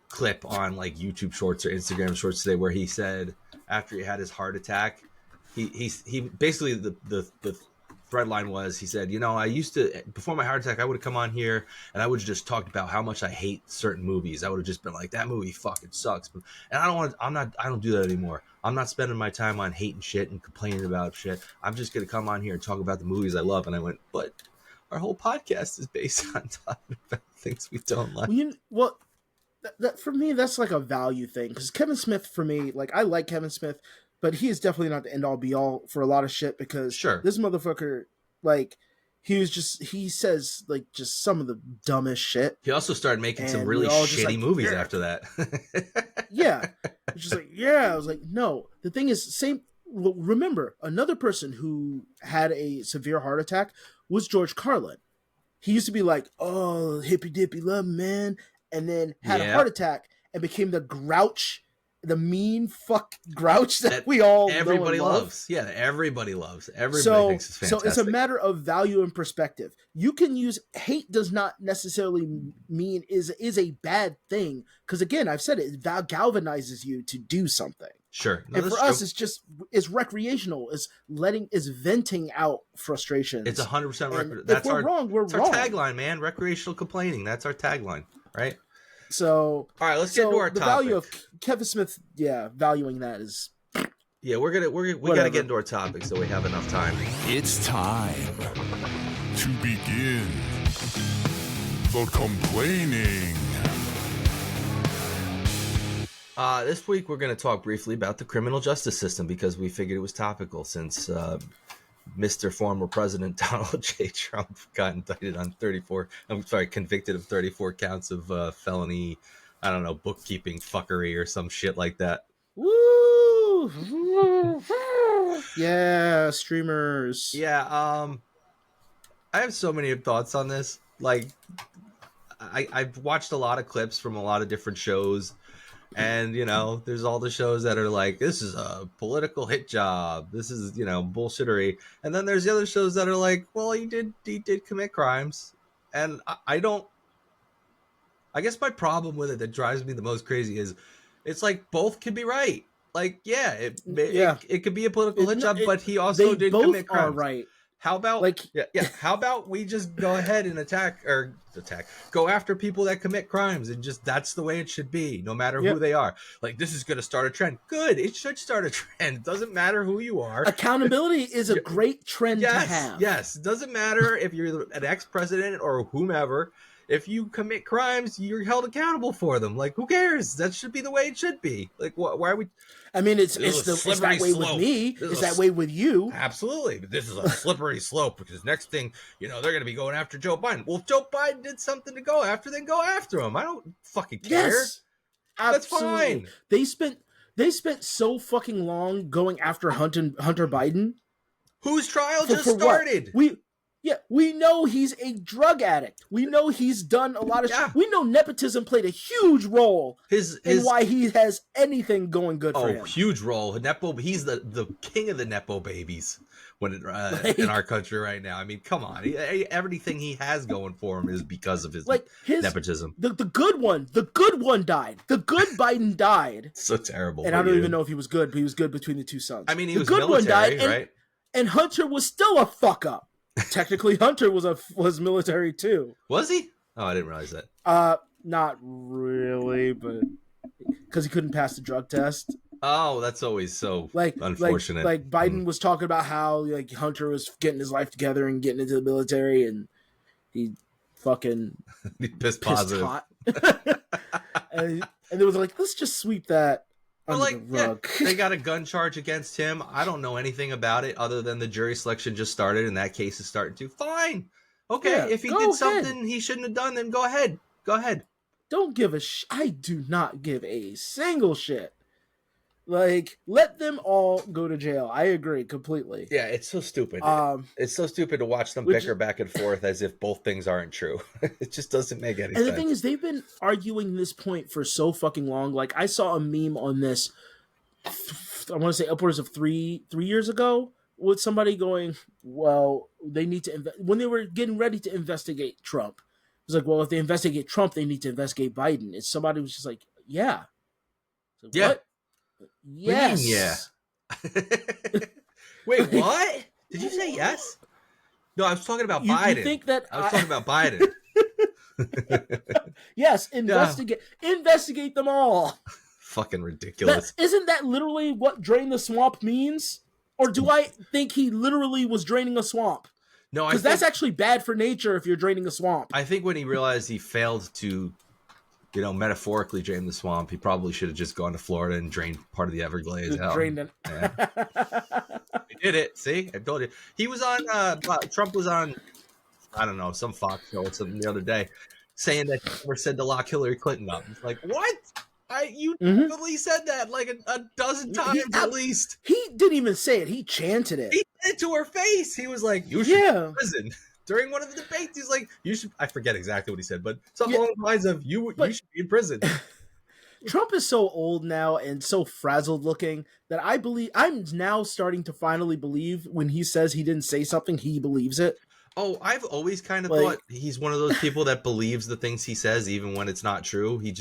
clip on like YouTube Shorts or Instagram Shorts today where he said after he had his heart attack, he basically the thread line was, he said, I used to, before my heart attack, I would have come on here and I would have just talked about how much I hate certain movies. I would have just been like, that movie fucking sucks. And I don't do that anymore. I'm not spending my time on hating shit and complaining about shit. I'm just going to come on here and talk about the movies I love. And I went, but our whole podcast is based on talking about things we don't like. That for me, that's like a value thing. Because Kevin Smith, for me, like, I like Kevin Smith, but he is definitely not the end all be all for a lot of shit. Because this motherfucker, like, he says like just some of the dumbest shit. He also started making some really shitty movies after that. Yeah, it's just like, I was like, no. The thing is, remember, another person who had a severe heart attack was George Carlin. He used to be like, oh, hippy dippy love, man. And then had a heart attack and became the grouch, the mean fuck grouch that we all everybody loves. Yeah, everybody loves. Everybody thinks it's fantastic. So it's a matter of value and perspective. You can use hate does not necessarily mean is a bad thing, because again, I've said it galvanizes you to do something. Sure. No, and for us, it's recreational. It's venting out frustrations. It's 100%. If we're wrong, we're wrong. Our tagline, man. Recreational complaining. That's our tagline, right? So, all right, let's get into our topic. The value of Kevin Smith, valuing that is. Yeah, we gotta get into our topic so we have enough time. It's time to begin the complaining. This week we're going to talk briefly about the criminal justice system because we figured it was topical since Mr. Former President Donald J. Trump got convicted of 34 counts of felony, I don't know, bookkeeping fuckery or some shit like that. Woo! Yeah, streamers. Yeah, I have so many thoughts on this. Like, I've watched a lot of clips from a lot of different shows. And, there's all the shows that are like, this is a political hit job. This is, bullshittery. And then there's the other shows that are like, well, he did commit crimes. And I guess my problem with it that drives me the most crazy is it's like both can be right. Like, it could be a political hit job, but he also did commit crimes. Are right. How about how about we just go ahead and go after people that commit crimes, and just that's the way it should be, no matter who they are. Like, this is going to start a trend. Good, it should start a trend. It doesn't matter who you are. Accountability is a great trend to have. Yes, it doesn't matter if you're an ex-president or whomever. If you commit crimes, you're held accountable for them. Like, who cares? That should be the way it should be. Like, why are we? I mean, it's that way with me. It's that way with you. Absolutely. But this is a slippery slope, because next thing, they're going to be going after Joe Biden. Well, if Joe Biden did something to go after, then go after him. I don't fucking care. Yes, that's fine. They spent so fucking long going after Hunter Biden, whose trial just started. What? We know he's a drug addict. We know he's done a lot of shit. We know nepotism played a huge role in why he has anything going good for him. Oh, huge role. Nepo, he's the king of the Nepo babies in our country right now. I mean, come on. Everything he has going for him is because of his nepotism. The good one died. The good Biden died. So terrible. And I don't even know if he was good, but he was good between the two sons. I mean, he was good military, one died, right? And Hunter was still a fuck up. Technically, Hunter was military too. Was he? Oh, I didn't realize that. Not really, but because he couldn't pass the drug test. Oh, that's always so unfortunate. Like Biden was talking about how Hunter was getting his life together and getting into the military, and he fucking he pissed positive. Hot. and they was like, let's just sweep that. They got a gun charge against him. I don't know anything about it other than the jury selection just started and that case is starting to. Fine. Okay, if he did something he shouldn't have done, then go ahead. Go ahead. Don't give a I do not give a single shit. Like, let them all go to jail. I agree completely. Yeah, it's so stupid. It's so stupid to watch them bicker back and forth as if both things aren't true. It just doesn't make any sense. And the thing is, they've been arguing this point for so fucking long. Like, I saw a meme on this, I want to say upwards of three years ago, with somebody going, well, they need to when they were getting ready to investigate Trump. It was like, well, if they investigate Trump, they need to investigate Biden. And somebody was just like, yeah. Like, yeah. What? Yes. Yeah. Wait, what? Did you say yes? No, I was talking about Biden. You think that I was talking about Biden. Yes, investigate them all. Fucking ridiculous. Isn't that literally what drain the swamp means? Or do I think he literally was draining a swamp? No, because that's actually bad for nature if you're draining a swamp. I think when he realized he failed to metaphorically drain the swamp, he probably should have just gone to Florida and drained part of the Everglades out. Drained it. Yeah. He did it. See? I told you. He was on, Trump was on, I don't know, some Fox show or something the other day, saying that he never said to lock Hillary Clinton up. It's like, what? You totally said that like a dozen times at least. He didn't even say it. He chanted it. He said it to her face. He was like, you should be in prison. During one of the debates, he's like, "You should." I forget exactly what he said, but something along the lines of, "You should be in prison." Trump is so old now and so frazzled looking that I'm now starting to finally believe when he says he didn't say something, he believes it. Oh, I've always kind of thought he's one of those people that believes the things he says, even when it's not true. He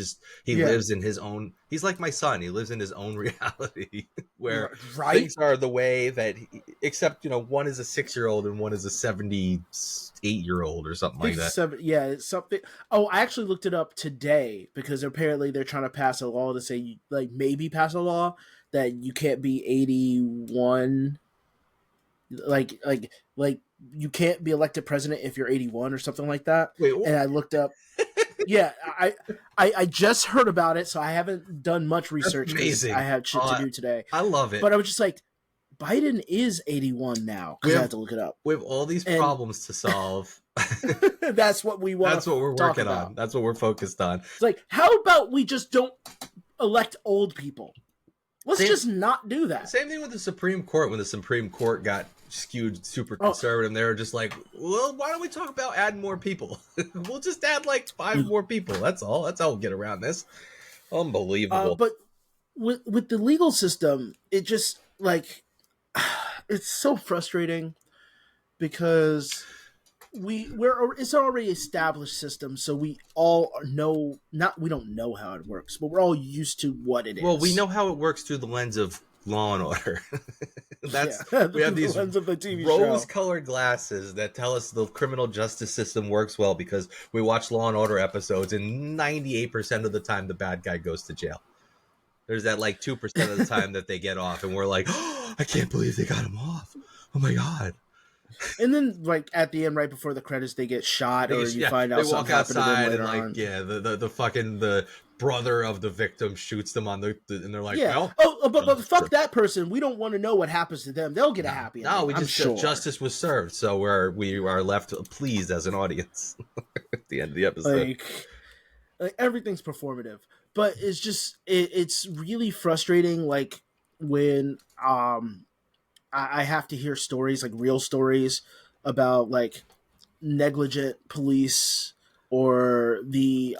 lives in his own. He's like my son. He lives in his own reality, where things are the way that. Except one is a 6-year-old and one is a 78-year-old or something like that. Yeah, it's something. Oh, I actually looked it up today because apparently they're trying to pass a law to say, maybe pass a law that you can't be 81. Like you can't be elected president if you're 81 or something like that. Wait, what? And I looked up. Yeah, I just heard about it, so I haven't done much research. Amazing. I had shit to do today. I love it. But I was just like, Biden is 81 now because I had to look it up. We have all these problems to solve. That's what we want. That's what we're working on. That's what we're focused on. It's like, how about we just don't elect old people? Let's just not do that. Same thing with the Supreme Court. When the Supreme Court got skewed super conservative, they were just like, well, why don't we talk about adding more people? We'll just add 5 more people. That's all. That's how we'll get around this. Unbelievable. But with the legal system, it just it's so frustrating because it's already established system, so we all know we don't know how it works, but we're all used to what it is. Well, we know how it works through the lens of Law and Order. We have these lens of the TV rose-colored glasses that tell us the criminal justice system works well because we watch Law and Order episodes, and 98% of the time the bad guy goes to jail. There's that like 2% of the time that they get off, and we're like, oh, I can't believe they got him off. Oh my god! And then, like at the end, right before the credits, they get shot, or you find out something happened to them later on. The fucking the brother of the victim shoots them on and they're like, well, but fuck that person. We don't want to know what happens to them. They'll get a happy ending. No, we just justice was served, so we are left pleased as an audience at the end of the episode. Like everything's performative, but it's just it's really frustrating. Like when I have to hear stories, like real stories about like negligent police, or the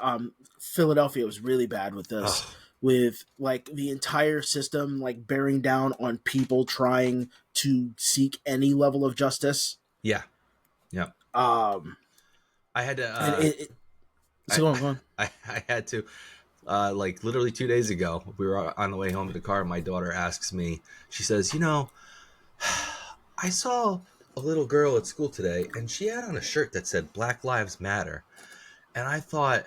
Philadelphia was really bad with this, with like the entire system like bearing down on people trying to seek any level of justice. Yeah. I had to. Go on. I had to. Like literally 2 days ago, we were on the way home in the car. And my daughter asks me, she says, I saw a little girl at school today, and she had on a shirt that said Black Lives Matter. And I thought,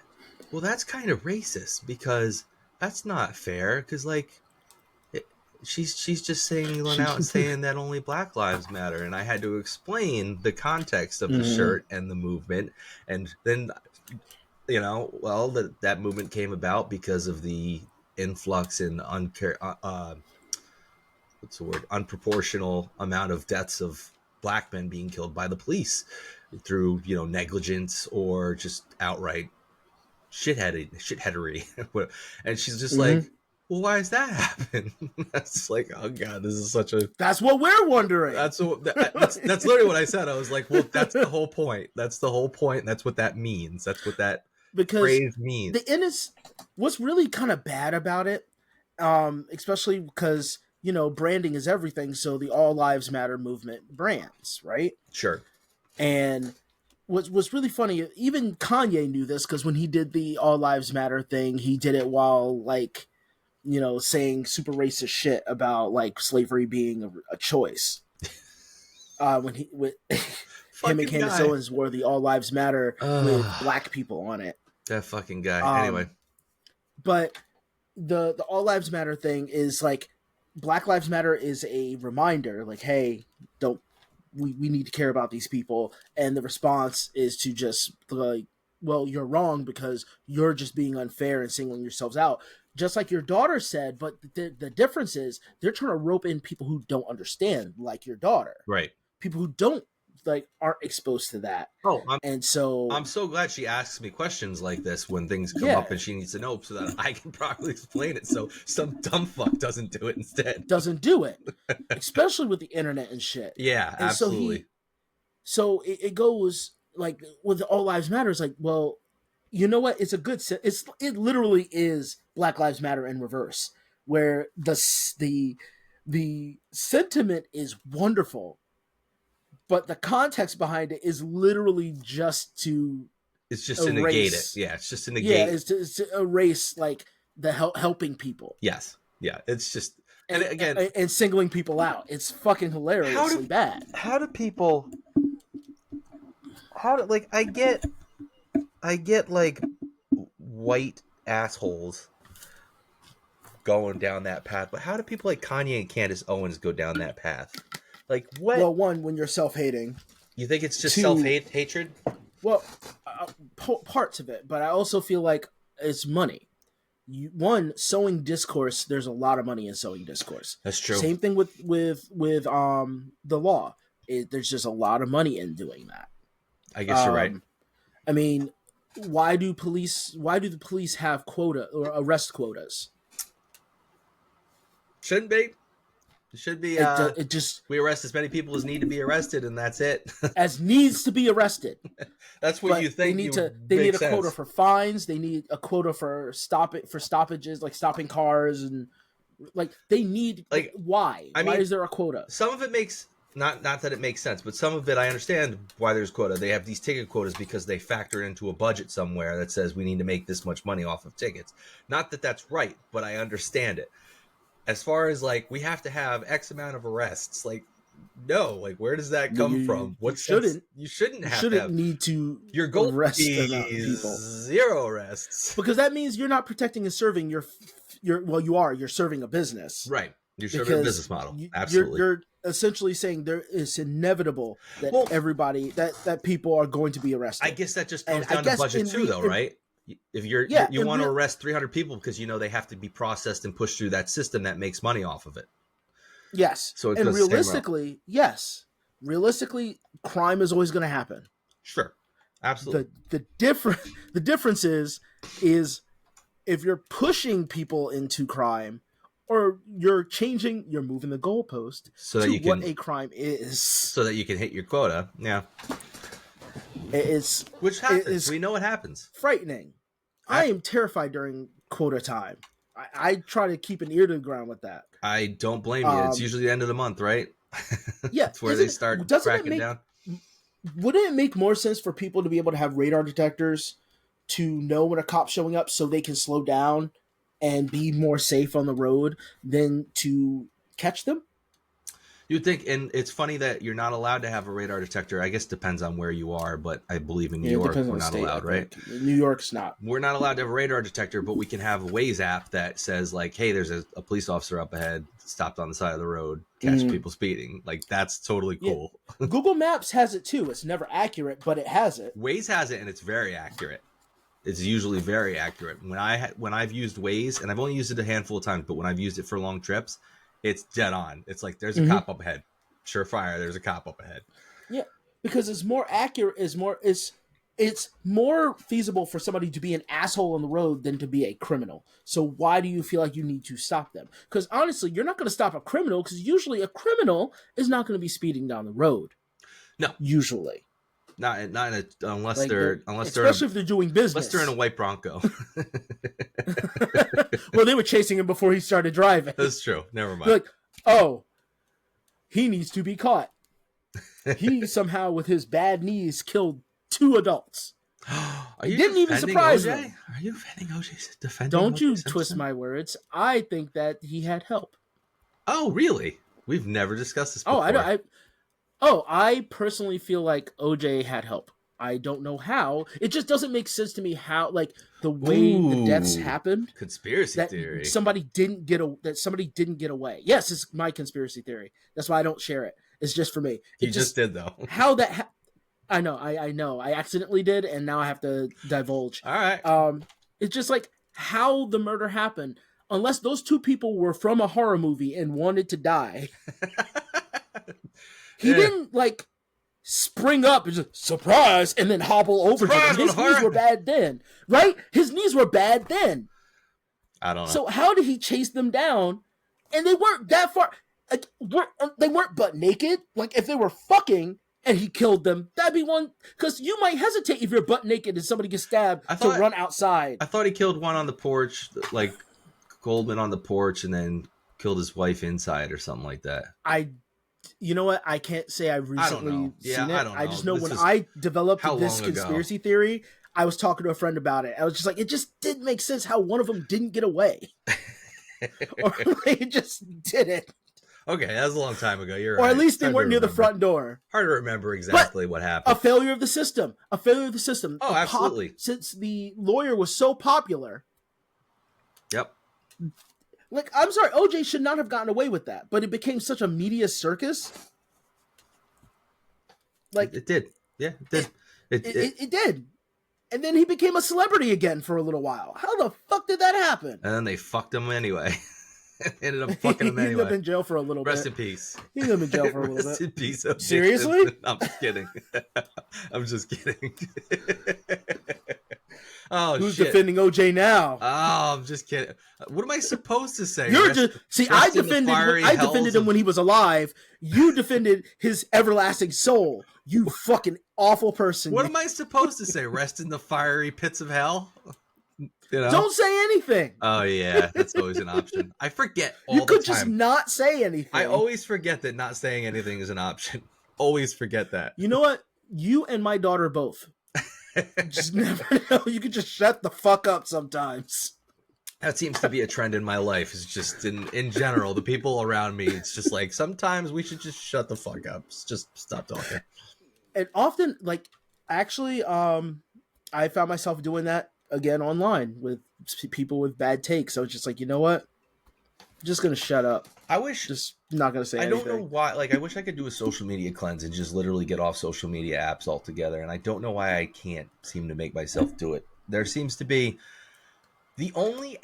well, that's kind of racist, because that's not fair, because like she's just saying out and saying that only Black Lives Matter. And I had to explain the context of the shirt and the movement. And then, that movement came about because of the influx in unproportional amount of deaths of black men being killed by the police through negligence or just outright shitheadery. And she's just like, well, why does that happen? That's like, oh god, this is that's what we're wondering. That's literally what I said. I was like, well, that's the whole point. That's the whole point. That's what that means. That's what that phrase means. What's really kind of bad about it, especially because branding is everything. So the All Lives Matter movement brands, right? Sure. And what's really funny, even Kanye knew this, because when he did the All Lives Matter thing, he did it while like, saying super racist shit about like slavery being a choice. When him and Candace Owens wore the All Lives Matter with black people on it. That fucking guy. Anyway. But the All Lives Matter thing is like, Black Lives Matter is a reminder, like, hey, we need to care about these people. And the response is to just like, well, you're wrong because you're just being unfair and singling yourselves out. Just like your daughter said, but the difference is they're trying to rope in people who don't understand, like your daughter. Right. People who aren't exposed to that. I'm so glad she asks me questions like this when things come up and she needs to know so that I can properly explain it, so some dumb fuck doesn't do it instead. Doesn't do it. Especially with the internet and shit. Yeah, and absolutely. So it goes like with All Lives Matter, it's like, well, you know what? It's it literally is Black Lives Matter in reverse, where the sentiment is wonderful, but the context behind it is literally just to negate it. Yeah, it's just to negate. Yeah, it's to erase like the helping people. Yes. Yeah, it's just and singling people out. It's fucking hilariously bad. I get like white assholes going down that path, but how do people like Kanye and Candace Owens go down that path? Like what? Well, one, when you're self-hating. You think it's just self-hatred? Well, parts of it, but I also feel like it's money. Sowing discourse. There's a lot of money in sowing discourse. That's true. Same thing with the law. There's just a lot of money in doing that. I guess you're right. I mean, why do the police have quota or arrest quotas? Shouldn't be. It should be. We arrest as many people as need to be arrested, and that's it. As needs to be arrested. That's what you think. They need a quota for fines. They need a quota for stoppages, like stopping cars, and like they need. Like why? Why is there a quota? Some of it makes not that it makes sense, but some of it I understand why there's quota. They have these ticket quotas because they factor into a budget somewhere that says we need to make this much money off of tickets. Not that that's right, but I understand it. as far as like we have to have X amount of arrests, like no, like where does that come from? You shouldn't have, need to your goal arrest is people. 0 arrests, because that means you're not protecting and serving your you're serving a business, right? You're serving a business model. Absolutely, you're essentially saying there is inevitable that everybody that people are going to be arrested. I guess that just comes down to budget too, though, right? If you want to arrest 300 people because you know they have to be processed and pushed through that system that makes money off of it. Yes. So and realistically, crime is always going to happen. Sure. Absolutely. The difference is if you're pushing people into crime, or you're moving the goalpost so that what a crime is, so that you can hit your quota. Yeah. Which happens. We know it happens. Frightening. I am terrified during quota time. I try to keep an ear to the ground with that. I don't blame you. It's usually the end of the month, right? Yeah. That's where they start cracking down. Wouldn't it make more sense for people to be able to have radar detectors to know when a cop's showing up so they can slow down and be more safe on the road than to catch them? You'd think, and it's funny that you're not allowed to have a radar detector. I guess it depends on where you are, but I believe in New York we're not allowed, right? New York's not. We're not allowed to have a radar detector, but we can have a Waze app that says like, hey, there's a police officer up ahead, stopped on the side of the road, catch people speeding. Like, that's totally cool. Yeah. Google Maps has it too. It's never accurate, but it has it. Waze has it, and it's very accurate. It's usually very accurate. When I've used Waze, and I've only used it a handful of times, but when I've used it for long trips, it's dead on. It's like there's a cop up ahead. Surefire, there's a cop up ahead. Yeah, because it's more accurate. It's more feasible for somebody to be an asshole on the road than to be a criminal. So why do you feel like you need to stop them? Because honestly, you're not going to stop a criminal, because usually a criminal is not going to be speeding down the road. No, usually. Unless if they're doing business. Unless they're in a white Bronco. Well, they were chasing him before he started driving. That's true. Never mind. They're like, oh, he needs to be caught. He somehow, with his bad knees, killed 2 adults. He didn't even surprise OJ? me. Are you defending OJ? Defending Don't OJ you Simpson? twist my words. I think that he had help. Oh, really? We've never discussed this before. I personally feel like OJ had help. I don't know how. It just doesn't make sense to me how, like, the way the deaths happened. Conspiracy theory. That somebody didn't get away. Yes, it's my conspiracy theory. That's why I don't share it. It's just for me. You just did, though. How that I know. I know. I accidentally did, and now I have to divulge. All right. It's just like how the murder happened. Unless those 2 people were from a horror movie and wanted to die. He didn't, like, spring up and just, surprise, and then hobble over to them. His knees were bad then. Right? His knees were bad then. I don't know. So how did he chase them down? And they weren't that far. Like, they weren't butt naked. Like, if they were fucking and he killed them, that'd be one. Because you might hesitate if you're butt naked and somebody gets stabbed to run outside. I thought he killed one on the porch, like Goldman on the porch, and then killed his wife inside or something like that. You know what? I can't say I've recently seen it. I don't know. I just know when I developed this conspiracy theory, I was talking to a friend about it. I was just like, it just didn't make sense how one of them didn't get away. Or they just did it. Okay, that was a long time ago. You're right. Or at least they weren't near the front door. Hard to remember exactly what happened. A failure of the system. Oh, absolutely. Since the lawyer was so popular. Yep. Like, I'm sorry, OJ should not have gotten away with that, but it became such a media circus. Like, it did. Yeah, it did. It did. And then he became a celebrity again for a little while. How the fuck did that happen? And then they fucked him anyway. Ended up fucking him anyway. He lived in jail for a little bit. Rest in peace. He lived in jail for a little bit. Rest in peace. OJ. Seriously? I'm just kidding. I'm just kidding. Oh, who's shit. defending OJ now? Oh, I'm just kidding. What am I supposed to say? I defended him when he was alive. You defended his everlasting soul. You fucking awful person. What am I supposed to say? Rest in the fiery pits of hell? You know? Don't say anything. Oh yeah, that's always an option. I forget all the time. You could just not say anything. I always forget that not saying anything is an option. Always forget that. You know what? You and my daughter both. Just never know. You can just shut the fuck up sometimes. That seems to be a trend in my life. It's just in general, the people around me, it's just like sometimes we should just shut the fuck up. Just stop talking. And often, like, actually, I found myself doing that again online with people with bad takes. So it's just like, you know what? I'm just gonna shut up. I wish just not gonna say anything. I don't know why. Like, I wish I could do a social media cleanse and just literally get off social media apps altogether. And I don't know why I can't seem to make myself do it. There seems to be the only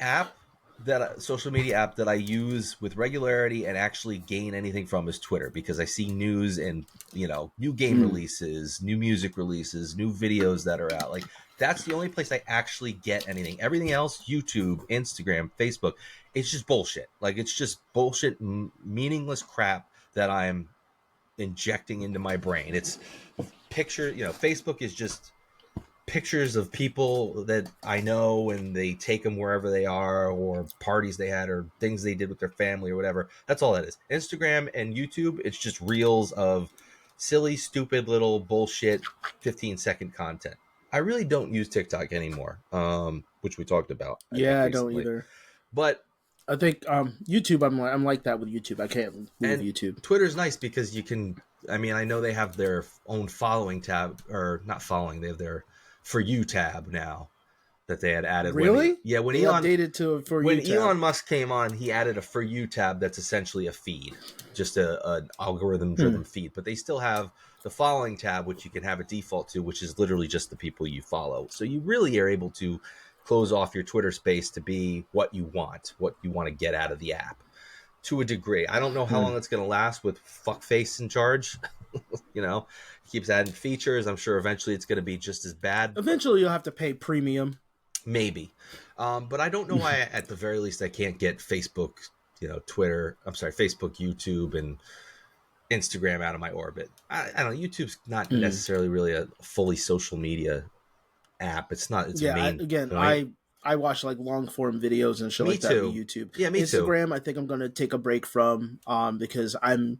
social media app that I use with regularity and actually gain anything from is Twitter, because I see news and, new game releases, new music releases, new videos that are out. Like, that's the only place I actually get anything. Everything else, YouTube, Instagram, Facebook, it's just bullshit. Like, it's just bullshit, meaningless crap that I'm injecting into my brain. It's Facebook is just pictures of people that I know, and they take them wherever they are, or parties they had, or things they did with their family or whatever. That's all that is. Instagram and YouTube, it's just reels of silly, stupid little bullshit 15-second content. I really don't use TikTok anymore, which we talked about. I don't either. But I think YouTube, I'm like that with YouTube. I can't leave YouTube. Twitter's nice because you can. I mean, I know they have their own following tab, or not following. They have their For You tab now that they had added. Really? When Elon updated to For You tab. When Elon Musk came on, he added a For You tab that's essentially a feed, just an algorithm-driven feed. But they still have the following tab, which you can have a default to, which is literally just the people you follow. So you really are able to close off your Twitter space to be what you want to get out of the app to a degree. I don't know how long it's going to last with fuckface in charge. He keeps adding features. I'm sure eventually it's going to be just as bad. Eventually you'll have to pay premium. Maybe. But I don't know why at the very least I can't get Facebook, Facebook, YouTube, and Instagram out of my orbit. I don't know. YouTube's not necessarily really a fully social media app. It's not. It's I watch like long form videos and shit like that on YouTube. Yeah, me too. Instagram, I think I'm going to take a break from because I'm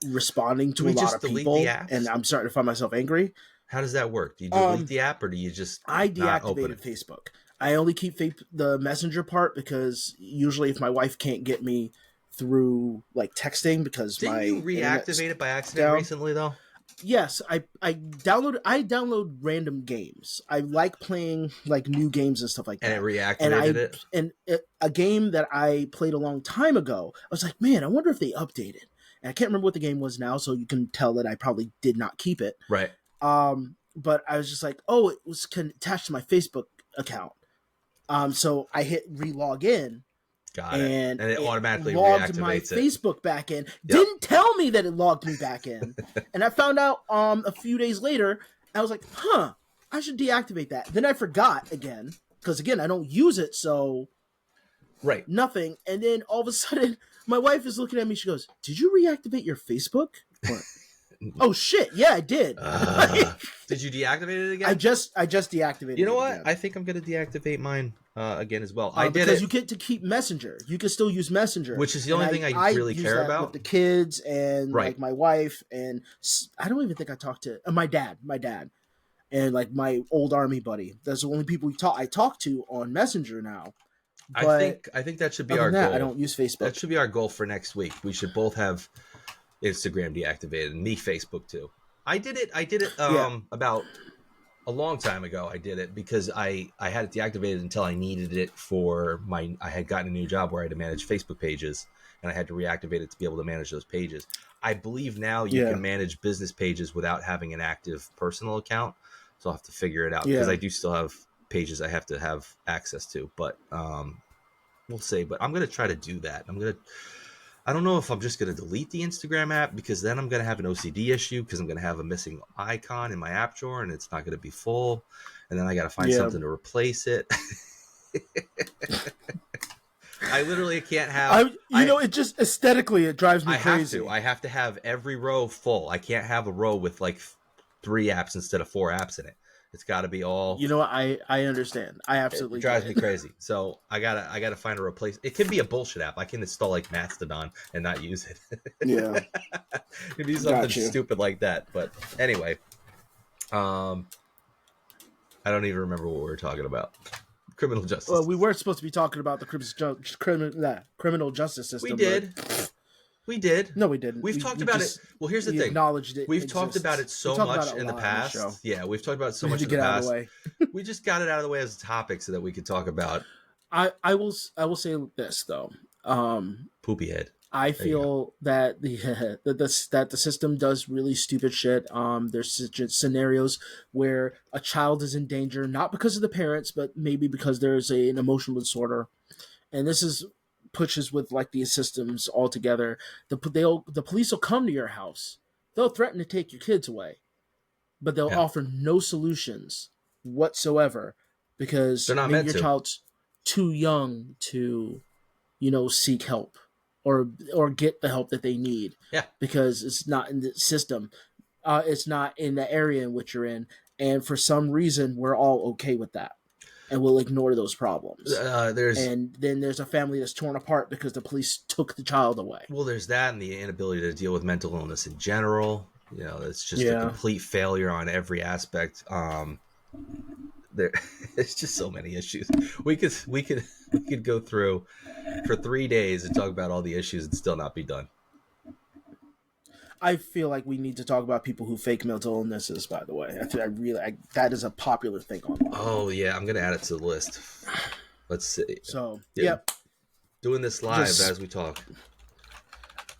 responding to a lot of people, and I'm starting to find myself angry. How does that work? Do you delete the app, or do you just? I deactivated Facebook. I only keep the Messenger part because usually if my wife can't get me through like texting because Didn't you reactivate it by accident recently though? Yes, I download random games. I like playing like new games and stuff like that. And it reactivated it? And a game that I played a long time ago, I was like, man, I wonder if they updated. And I can't remember what the game was now, so you can tell that I probably did not keep it. Right. But I was just like, oh, it was attached to my Facebook account. So I hit re-log in. Got it. And it automatically logged reactivates my Facebook back in. Yep. Didn't tell me that it logged me back in. And I found out a few days later. I was like, I should deactivate that. Then I forgot again. Because again, I don't use it, so nothing. And then all of a sudden, my wife is looking at me. She goes, "Did you reactivate your Facebook?" Oh shit! Yeah, I did. Did you deactivate it again? I just deactivated. You know what? Again. I think I'm gonna deactivate mine again as well. Because you get to keep Messenger. You can still use Messenger, which is the only thing I really care about with the kids and like my wife. And I don't even think I talked to my dad, and like my old army buddy. That's the only people I talk to on Messenger now. But I think that should be our goal. I don't use Facebook. That should be our goal for next week. We should both have Instagram deactivated, and me Facebook too. I did it about a long time ago. I did it because I had it deactivated until I needed it for I had gotten a new job where I had to manage Facebook pages, and I had to reactivate it to be able to manage those pages. I believe now you can manage business pages without having an active personal account, so I'll have to figure it out because I do still have pages I have to have access to, but we'll see. But I'm going to try to do that. I don't know if I'm just going to delete the Instagram app, because then I'm going to have an OCD issue because I'm going to have a missing icon in my app drawer and it's not going to be full. And then I got to find something to replace it. I literally can't have... it just aesthetically, it drives me crazy. I have to have every row full. I can't have a row with like 3 apps instead of 4 apps in it. It's got to be all. You know what? I understand. I absolutely it drives me crazy. So I gotta find a replace. It can be a bullshit app. I can install like Mastodon and not use it. Yeah, it'd be something stupid like that. But anyway, I don't even remember what we were talking about. criminal justice. Well, we weren't supposed to be talking about the criminal justice system. We did. No, we didn't. We've talked about it. Well, here's the thing. Acknowledged it. We've talked about it so much in the past. Yeah, we've talked about it so much in the past. We just got it out of the way as a topic so that we could talk about. I will say this though. Poopy head. I feel that the system does really stupid shit. There's scenarios where a child is in danger, not because of the parents, but maybe because there's an emotional disorder, and this is pushes with like these systems altogether. The police will come to your house. They'll threaten to take your kids away, but they'll offer no solutions whatsoever because they're not maybe your to. child's too young to, seek help. Or get the help that they need. Yeah. Because it's not in the system. It's not in the area in which you're in. And for some reason, we're all okay with that. And we'll ignore those problems. And then there's a family that's torn apart because the police took the child away. Well, there's that and the inability to deal with mental illness in general. It's just a complete failure on every aspect. There's just so many issues. We could go through for 3 days and talk about all the issues and still not be done. I feel like we need to talk about people who fake mental illnesses. By the way, that is a popular thing online. Oh yeah, I'm gonna add it to the list. Let's see. So doing this live as we talk.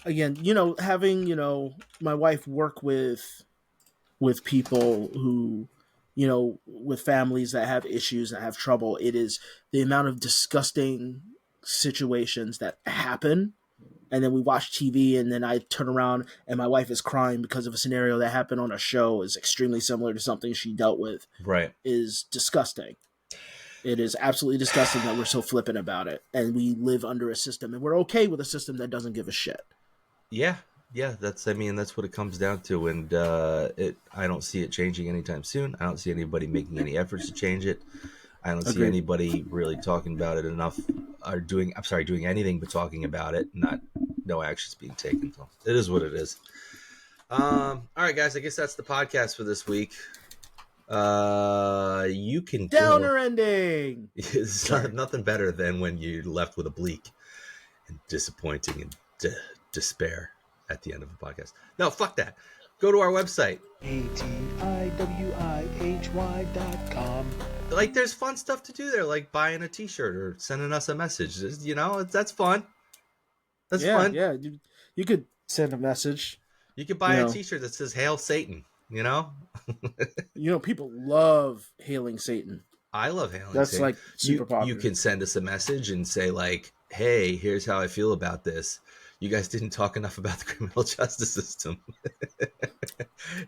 Again, having my wife work with people who. With families that have issues, that have trouble, it is the amount of disgusting situations that happen. And then we watch TV and then I turn around and my wife is crying because of a scenario that happened on a show is extremely similar to something she dealt with. Right. Is disgusting. It is absolutely disgusting that we're so flippant about it. And we live under a system and we're okay with a system that doesn't give a shit. Yeah. Yeah, that's what it comes down to, and I don't see it changing anytime soon. I don't see anybody making any efforts to change it. I don't see anybody really talking about it enough, or doing anything but talking about it, no actions being taken. So it is what it is. All right, guys, I guess that's the podcast for this week. You can downer ending. It's nothing better than when you're left with a bleak and disappointing and despair at the end of the podcast. No, fuck that. Go to our website. ATIWIHY.com. Like, there's fun stuff to do there, like buying a t-shirt or sending us a message. That's fun. That's fun. Yeah, you could send a message. You could buy a t-shirt that says Hail Satan, People love hailing Satan. I love hailing Satan. That's like super popular. You can send us a message and say like, hey, here's how I feel about this. You guys didn't talk enough about the criminal justice system.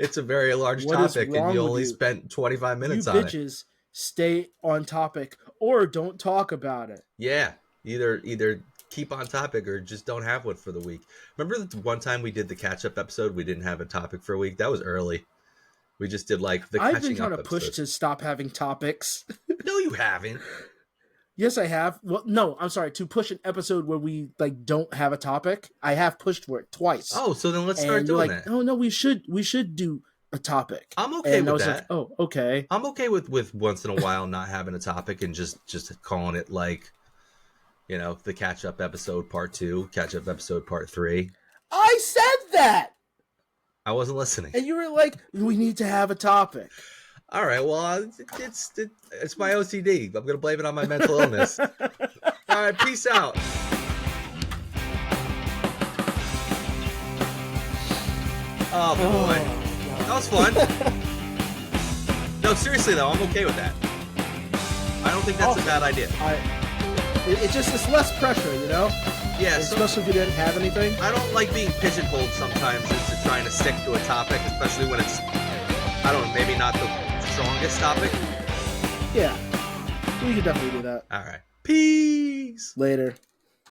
It's a very large topic, and you only spent 25 minutes on it. You bitches stay on topic or don't talk about it. Yeah, either keep on topic or just don't have one for the week. Remember the one time we did the catch-up episode? We didn't have a topic for a week. That was early. We just did like the catching up. I've been trying to push to stop having topics. No, you haven't. Yes, I have. Well, no, I'm sorry. To push an episode where we don't have a topic, I have pushed for it twice. Oh, so then let's start doing that. Oh no, we should do a topic. I'm okay with that. Oh, okay. I'm okay with once in a while not having a topic and just calling it like, the catch up episode part 2, catch up episode part 3. I said that. I wasn't listening. And you were like, we need to have a topic. All right, well, it's my OCD. I'm going to blame it on my mental illness. All right, peace out. Oh, boy. That was fun. No, seriously, though, I'm okay with that. I don't think that's a bad idea. It's less pressure, Yeah. Especially if you didn't have anything. I don't like being pigeonholed sometimes into trying to stick to a topic, especially when it's, maybe not the strongest topic. Yeah, we could definitely do that. All right. Peace. Later.